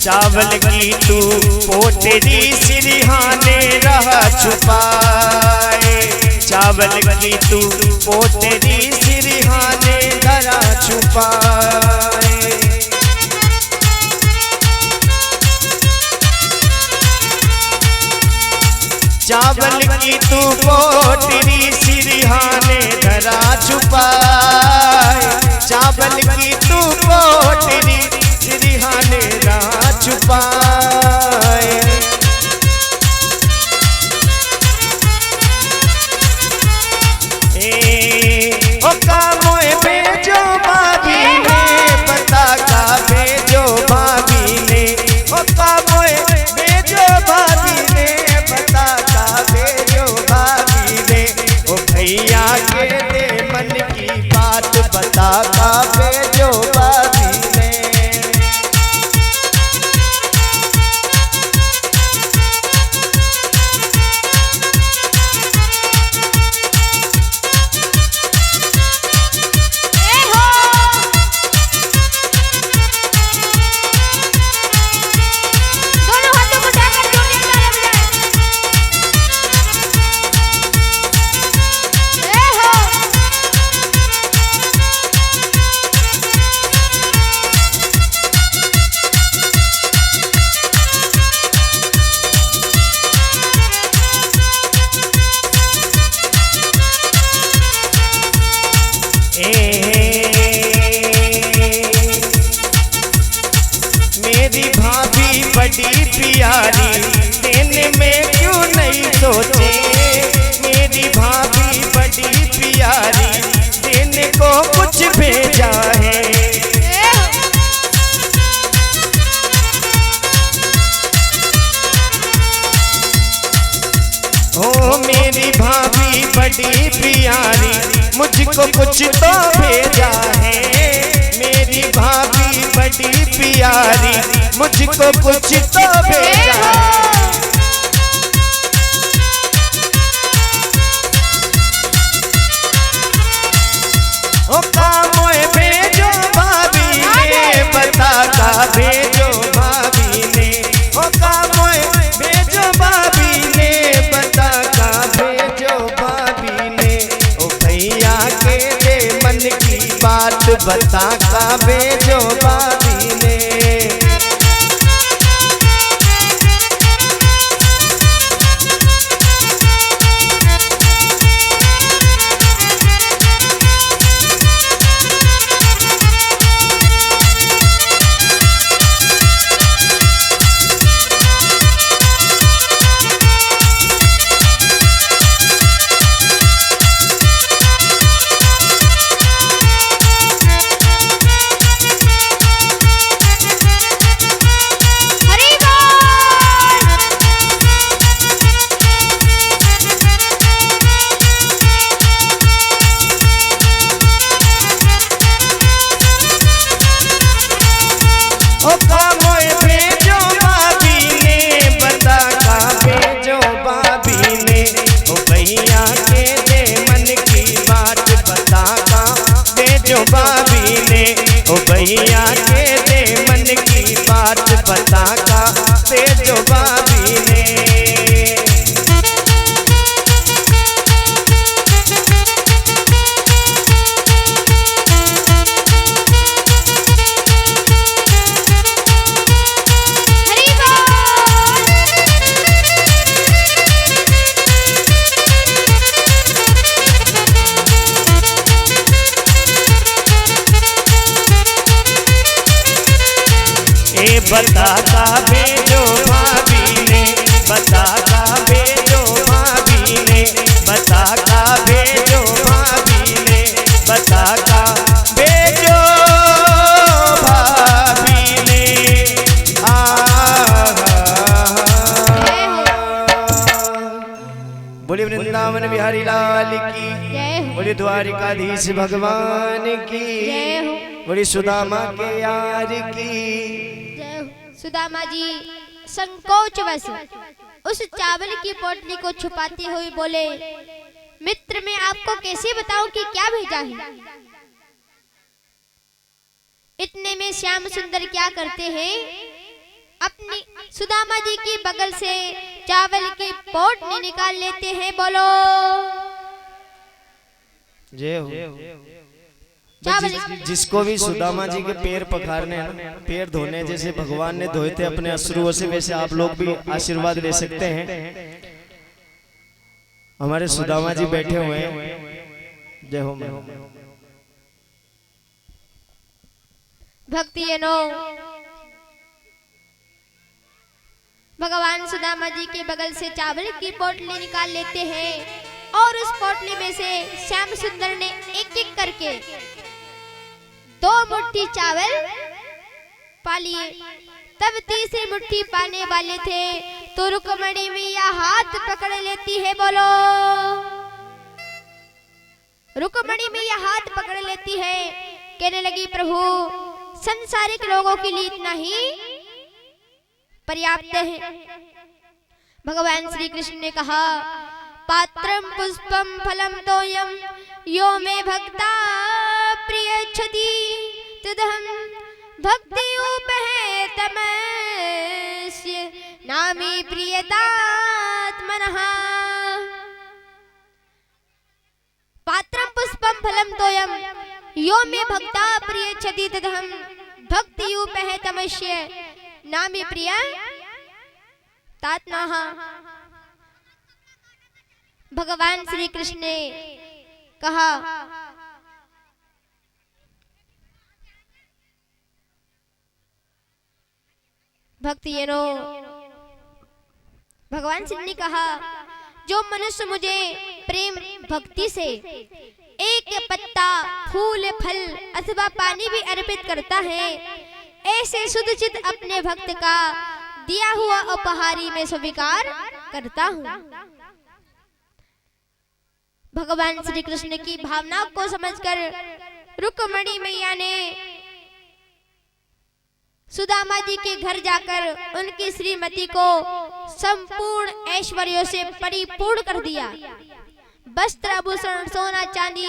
Speaker 3: चावल की तू पोटली सिरहाने रहा छुपाए, चावल की तू पोटली सिरहाने धरा छुपाए। चावल की तू पोटली सिरहाने धरा छुपाए, चावल की तू पोटली सिरहाने रहा छुपाए। बता का भेजो भाभी ने। मेरी भाभी बड़ी प्यारी, देने में क्यों नहीं सोचे। मेरी भाभी बड़ी प्यारी, देने को कुछ भेजा है। ओ मेरी भाभी बड़ी प्यारी, मुझको कुछ तो भेजा है। मेरी भाभी बड़ी प्यारी, मुझको कुछ तो भेजा है। ओ कामोए भेजो भाभी ने, बता का भेजो भाभी ने। ओ कामोए भेजो भाभी ने, बता का भेजो भाभी ने। ओ भैया के दे मन की बात, बता का भेजो भाभी ने। भैया के दे मन की बात, बता का भेजो भाभी ने। बता का भेजो भाभी ने, बता का भेजो भाभी ने। बता का भेजो भाभी ने, बता का भेजो भाभी ने। बोलिए वृंदावन बिहारी लाल की, बोलिए द्वारिकाधीश भगवान की, बोलिए सुदामा के यार की।
Speaker 2: सुदामा जी संकोचवश उस चावल की पोटली को छुपाते हुए बोले, मित्र मैं आपको कैसे बताऊं कि क्या भेजा है। इतने में श्याम सुंदर क्या करते हैं, अपनी सुदामा जी की बगल से चावल की पोटली निकाल लेते हैं। बोलो
Speaker 3: जय हो। जिसको भी सुदामा जी के पैर पखारने हैं, पैर धोने जैसे भगवान ने धोए थे अपने अश्रुओं से, वैसे आप लोग भी आशीर्वाद ले सकते हैं। हमारे सुदामा जी बैठे हुए हैं। जय हो।
Speaker 2: भक्ति जनो, भगवान सुदामा जी के बगल से चावल की पोटली निकाल लेते हैं और उस पोटली में से श्याम सुंदर ने एक एक करके 2 मुट्ठी चावल पा लिए। तब तीसरी मुट्ठी पाने वाले थे तो रुक्मणी मैया हाथ पकड़ लेती है। बोलो रुक्मणी मैया हाथ पकड़ लेती है कहने लगी प्रभु संसारिक लोगों के लिए इतना ही पर्याप्त है। भगवान श्री कृष्ण ने कहा पात्रम पुष्पम फलम तोयम यो मे भक्ता प्रियच्छति तदहं भक्ति उपहतमस्य नामी प्रियतात्मनः। पात्रम पुष्पम फलम तोयम यो मे भक्ता प्रियच्छति तदहं भक्ति उपहतमस्य नामी प्रियतात्मनः। भगवान श्री कृष्ण ने कहा भक्तिजनो, भगवान श्री ने कहा जो मनुष्य मुझे प्रेम भक्ति से एक पत्ता फूल फल अथवा पानी भी अर्पित करता है, ऐसे शुद्ध चित्त अपने भक्त का दिया हुआ उपहारी में स्वीकार करता हूँ। भगवान श्री कृष्ण की भावना को समझकर रुक्मिणी मैया ने सुदामा जी के घर जाकर उनकी श्रीमती को संपूर्ण ऐश्वर्यों से परिपूर्ण कर दिया। वस्त्र आभूषण सोना चांदी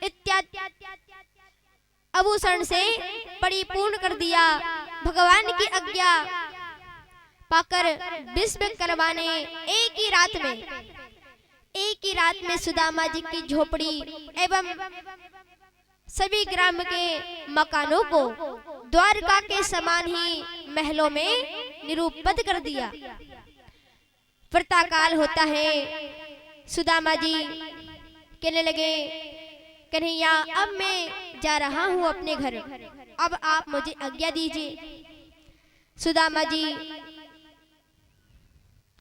Speaker 2: इत्यादि आभूषण से परिपूर्ण कर दिया। भगवान की आज्ञा पाकर विश्वकर्मा ने एक ही रात में सुदामा जी की झोपड़ी एवं सभी ग्राम के मकानों को द्वारका के समान ही महलों में निरूपित कर दिया। प्रातःकाल होता है, सुदामा जी कहने लगे कन्हैया अब मैं जा रहा हूँ अपने घर, अब आप मुझे आज्ञा दीजिए। सुदामा जी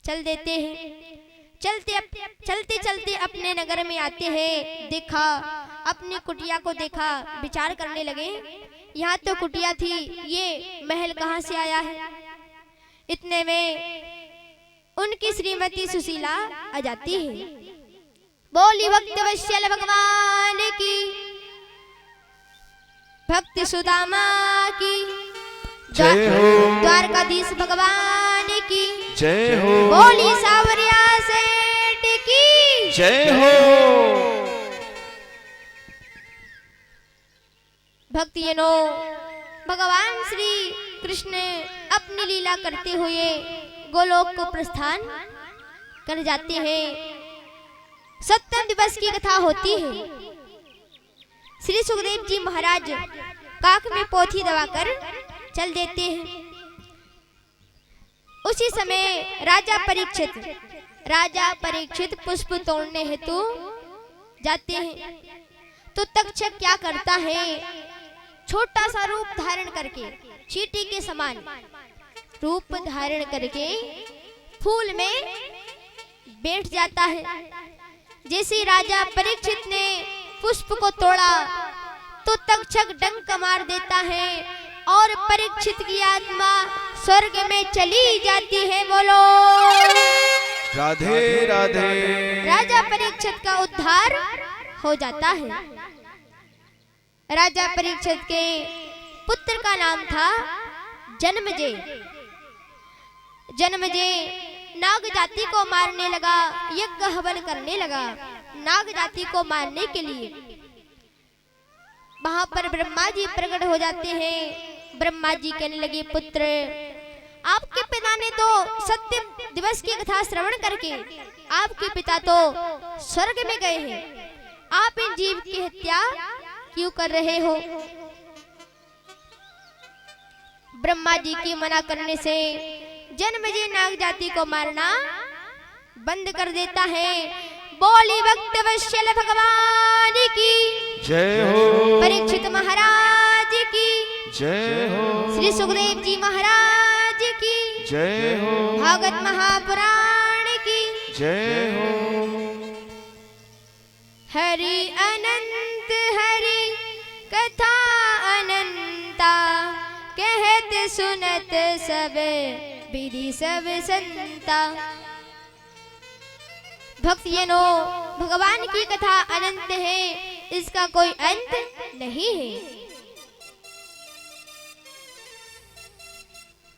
Speaker 2: चल देते हैं। चलते चलते अपने नगर में आते हैं, देखा अपनी कुटिया को देखा, विचार करने लगे यहाँ तो कुटिया थी, ये महल कहाँ से आया है। इतने में उनकी श्रीमती सुशीला आ जाती है। बोली भक्त वत्सल भगवान की, भक्त सुदामा की
Speaker 4: जय हो।
Speaker 2: द्वारकाधीश भगवान की
Speaker 4: जय हो।
Speaker 2: बोली सावरिया सेठ की
Speaker 4: जय हो।
Speaker 2: भक्तिजनों, भगवान श्री कृष्ण अपनी लीला करते हुए गोलोक को प्रस्थान कर जाते हैं। सप्तम दिवस की कथा होती है। श्री सुखदेव जी महाराज काक में पोथी दबाकर चल देते हैं। उसी समय राजा परीक्षित पुष्प तोड़ने हेतु जाते हैं। तो तक्षक क्या करता है, छोटा सा रूप धारण करके, चींटी के समान रूप धारण करके फूल में बैठ जाता है। जैसे राजा परीक्षित ने पुष्प को तोड़ा तो तक्षक डंक मार देता है और परीक्षित की आत्मा स्वर्ग में चली जाती है। बोलो
Speaker 4: राधे राधे।
Speaker 2: राजा परीक्षित का उद्धार हो जाता है। राजा परीक्षित के पुत्र का नाम था जन्मजय। जन्मजय नाग जाति को मारने लगा, यज्ञ हवन करने लगा नाग जाति को मारने के लिए। वहां पर ब्रह्मा जी प्रकट हो जाते हैं। ब्रह्मा जी कहने लगे पुत्र, आपके पिता ने तो सत्य दिवस की कथा श्रवण करके आपके पिता तो स्वर्ग में गए हैं, आप इन जीव की हत्या क्यों कर रहे हो। ब्रह्मा जी की मना करने से जन्मजय नाग जाति को मारना बंद कर देता है। बोली भक्त वत्सल भगवान की
Speaker 4: जय हो।
Speaker 2: परीक्षित महाराज की
Speaker 4: जय हो।
Speaker 2: श्री सुखदेव जी महाराज की
Speaker 4: जय हो।
Speaker 2: भागवत महापुराण की
Speaker 4: जय हो।
Speaker 2: हरि अनंत हरि कथा अनंता, कहत सुनत सब विधि सब संता। भक्तिजनों, भगवान की कथा अनंत है, इसका कोई अंत नहीं है।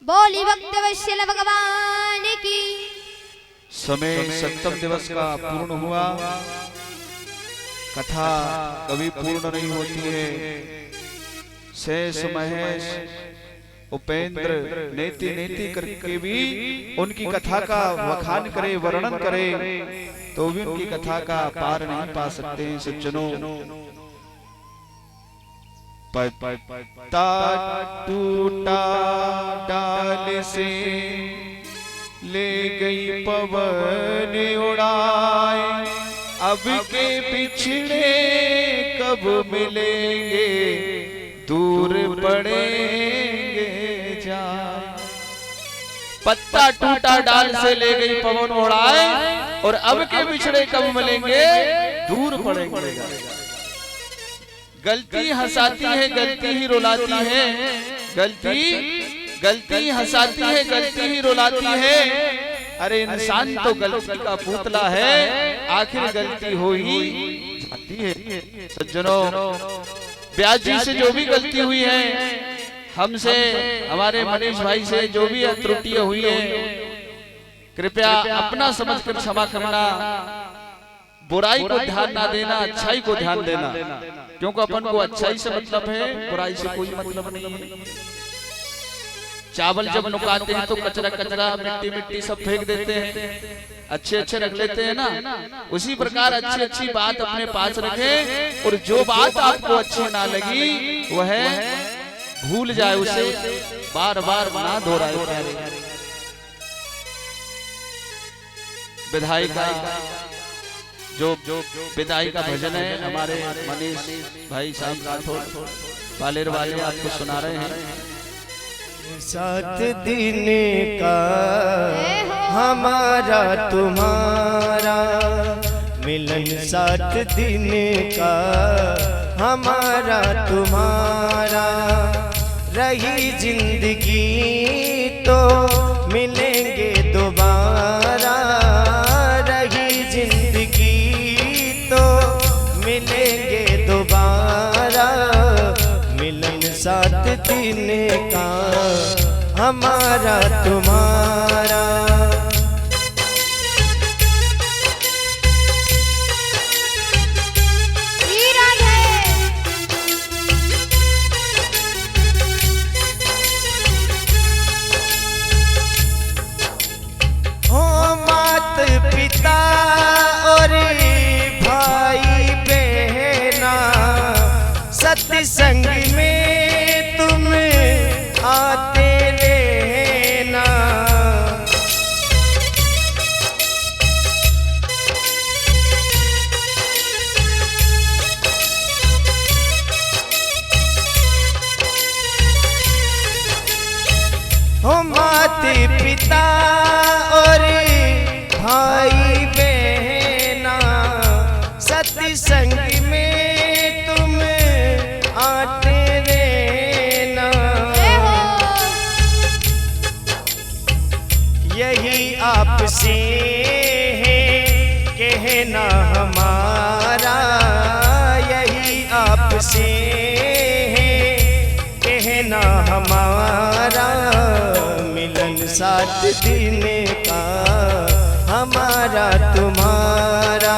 Speaker 2: बोली भक्त वत्सल भगवान की।
Speaker 4: समय 7वें दिवस का पूर्ण हुआ। कथा कभी पूर्ण नहीं होती है। शेष महेश उपेंद्र नेति नेति करके भी उनकी कथा का वखान करे, वर्णन करे, तो भी उनकी कथा का पार नहीं पा सकते हैं सज्जनों। पत्ता टूटा डाल से ले गई पवन उड़ाए, अब के पिछड़े कब मिलेंगे, दूर पड़ेंगे जाए। पत्ता टूटा डाल से ले गई पवन उड़ाए, और अब के पिछड़े कब मिलेंगे, दूर पड़ेंगे जाए। गलती हंसाती है, गलती ही रुलाती है। गलती हंसाती है, गलती ही रुलाती है। अरे इंसान तो गलती का पुतला है, आखिर गलती हो ही जाती है। सज्जनों, ब्यास जी से जो भी गलती हुई है, हमसे, हमारे मनीष भाई से जो भी त्रुटियां हुई है, कृपया अपना समझकर क्षमा करना। बुराई को ध्यान ना देना, अच्छाई को ध्यान देना, क्योंकि अपन को अच्छाई से मतलब है, बुराई से कोई मतलब नहीं है। चावल जब नुकाते हैं तो कचरा कचरा, मिट्टी मिट्टी सब फेंक देते हैं, अच्छे अच्छे रख लेते हैं ना। उसी प्रकार अच्छी अच्छी बात अपने पास रखें, और जो बात आपको अच्छी ना लगी वह भूल जाए, उसे बार बार ना दोहराए। विधाई का जो विदाई का भजन है, हमारे मनीष भाई साहब राठौर पालेर वाले आपको सुना रहे हैं।
Speaker 3: 7 दिन का हमारा तुम्हारा मिलन, 7 दिन का हमारा तुम्हारा, रही जिंदगी तो मिलेंगे दोबारा, रही जिंदगी तो मिलेंगे दोबारा। मिलन 7 दिन का हमारा तुम्हारा। हो मात पिता और भाई बहना, सत्संग में तुम आते रहना। हो माता पिता और भाई बहना, सत्संग में तुम आते रहना। यही आपसे है कहना हमारा, यही आपसे है कहना हमारा। मिलन 7 दिन का हमारा तुम्हारा।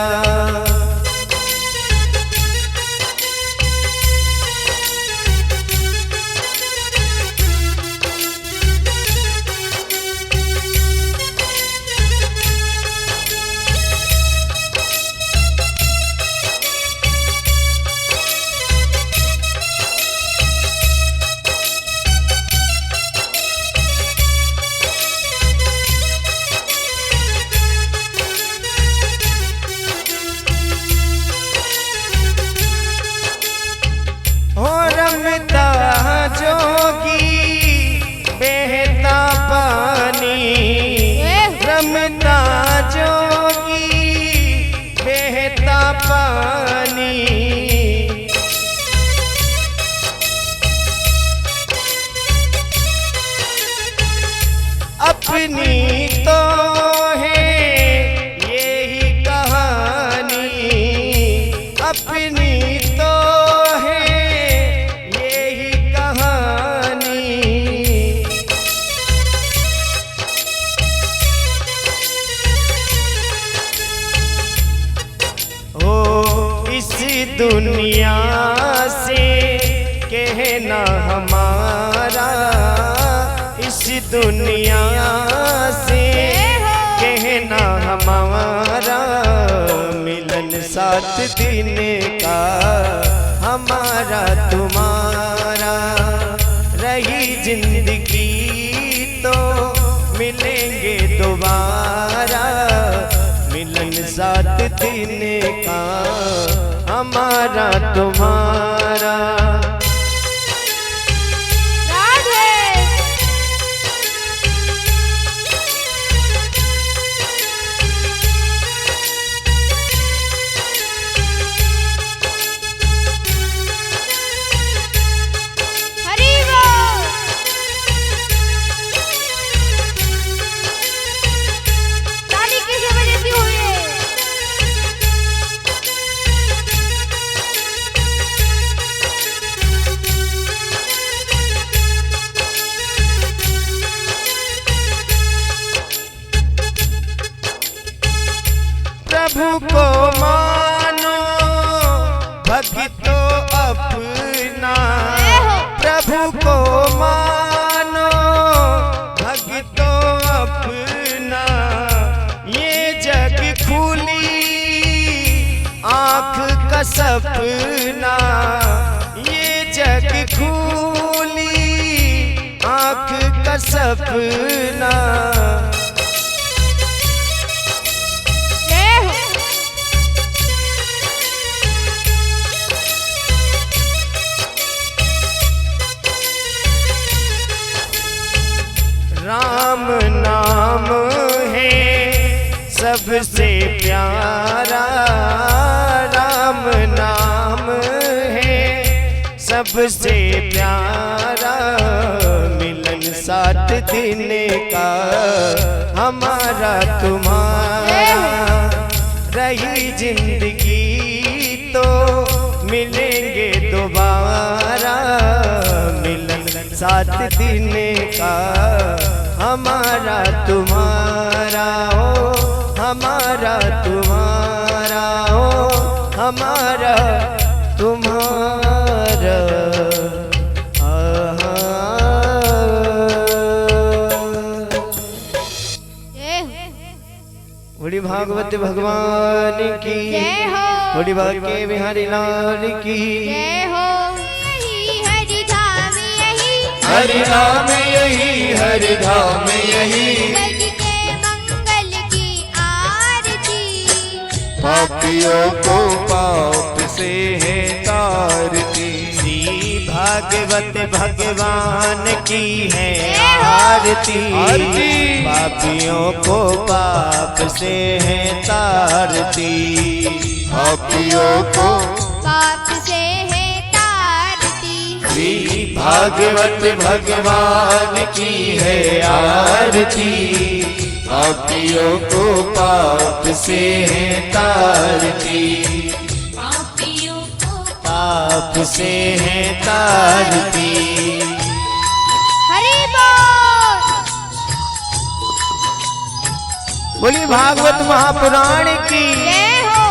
Speaker 3: दुनिया से कहना हमारा, इस दुनिया से कहना हमारा, मिलन 7 दिन का हमारा तुम्हारा, रही जिंदगी तो मिलेंगे दोबारा, मिलन 7 दिन का हमारा तुम्हारा। प्रभु को मानो भक्तो अपना, प्रभु को मानो भक्तो अपना, ये जग खुली आँख का सपना, ये जग खुली आँख का सपना। राम नाम है सबसे प्यारा, राम नाम है सबसे प्यारा, मिलन 7 दिन का हमारा तुम्हारा, रही जिंदगी तो मिलेंगे दोबारा, मिलन 7 दिन का हमारा तुम्हारा, हो हमारा तुम्हारा, हो हमारा तुम्हारा। बड़ी भागवत भगवान की, बड़ी भाग्य बिहारी लाल की,
Speaker 5: हरि धाम यही, हरि धाम यही,
Speaker 2: जग के मंगल की आरती,
Speaker 4: पापियों को पाप से है तारती,
Speaker 3: श्री भागवत भगवान की है आरती, पापियों को पाप से है तारती,
Speaker 4: पापियों को
Speaker 2: पाप से है तारती,
Speaker 3: श्री भागवत भगवान की है आरती,
Speaker 4: पापियों को पाप से है तारती,
Speaker 2: पापियों को
Speaker 3: पाप से है तारती।
Speaker 2: हरि बोल।
Speaker 3: बोली भागवत महापुराण की,
Speaker 2: जय हो।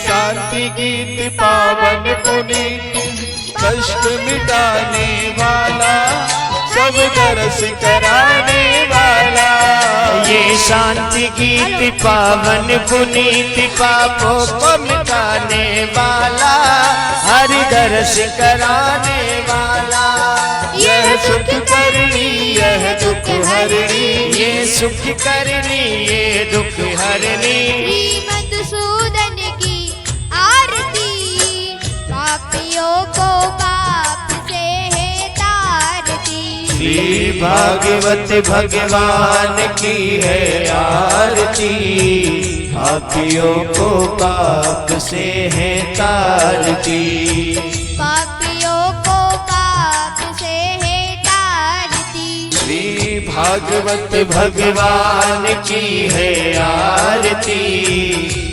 Speaker 4: शांति गीत पावन पुनीत, कष्ट मिटाने वाला, सब दरस कराने वाला,
Speaker 3: ये शांति गीत पावन पुनीत, पापों को मिटाने वाला, हरि दर्श कराने वाला,
Speaker 4: यह सुख करनी यह दुख हरणी,
Speaker 3: ये सुख करनी ये दुख हरनी,
Speaker 2: श्री मधुसूदन की आरती, पापियों को पाप से है तारती,
Speaker 3: श्री भागवत भगवान की है आरती, पापियों को पाप से है तारती,
Speaker 2: पापियों को पाप से है तारती,
Speaker 3: श्री भागवत भगवान की है आरती,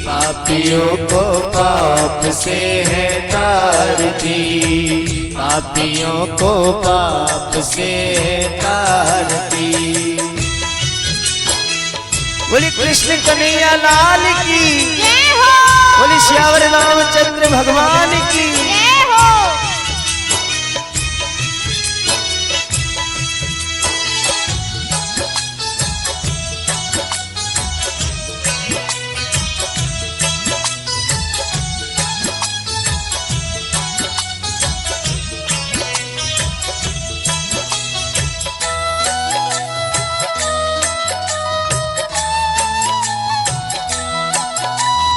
Speaker 3: पापियों को पाप से है तारती, पापियों को पाप से है तारती। बोली कृष्ण कन्हैया लाल की,
Speaker 2: जय हो,
Speaker 3: बोली श्यावर रामचंद्र भगवान की।
Speaker 2: जय हो।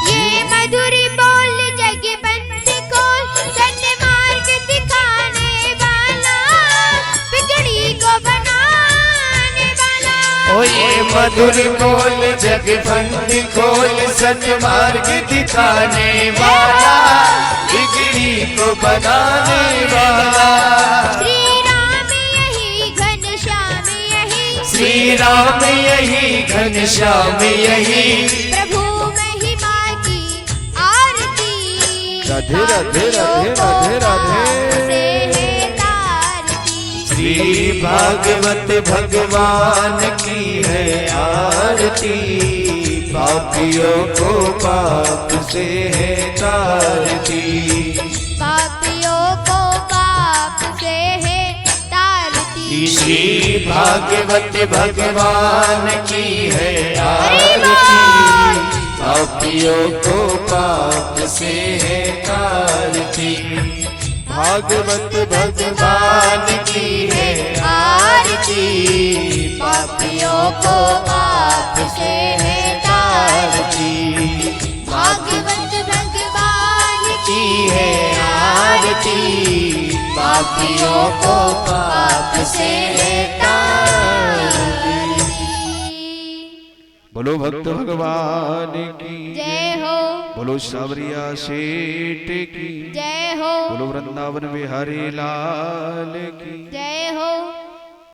Speaker 2: ये मधुरी बोल जग बंद को सत्य मार्ग दिखाने वाला, बिगड़ी को बनाने वाला।
Speaker 5: ओ ये मधुर बोल जगबंदी खोल सन्मार्ग दिखाने वाला, बिगड़ी को बनाने वाला।
Speaker 2: श्री राम यही घनश्याम यही,
Speaker 5: श्री राम यही घनश्याम यही,
Speaker 2: प्रभु महिमा की आरती।
Speaker 4: राधे राधे राधे राधे राधे।
Speaker 2: से है तारती।
Speaker 5: श्री भागवत भगवान की है आरती, पापियों को पाप से है तारती।
Speaker 2: पापियों को पाप से है तारती।
Speaker 5: श्री भागवत भगवान की है
Speaker 2: हरि
Speaker 5: आरती, पापियों को पाप से है तारती। भागवत भगवान की है
Speaker 2: आरती, पापियों को पाप से है तारती। भागवत भगवान
Speaker 5: की है आरती, पापियों को पाप से है तारती।
Speaker 4: बोलो भक्त भगवान की,
Speaker 2: जय हो,
Speaker 4: बोलो सावरिया सेठ की,
Speaker 2: जय हो,
Speaker 4: बोलो वृंदावन बिहारी लाल की।
Speaker 2: जय हो।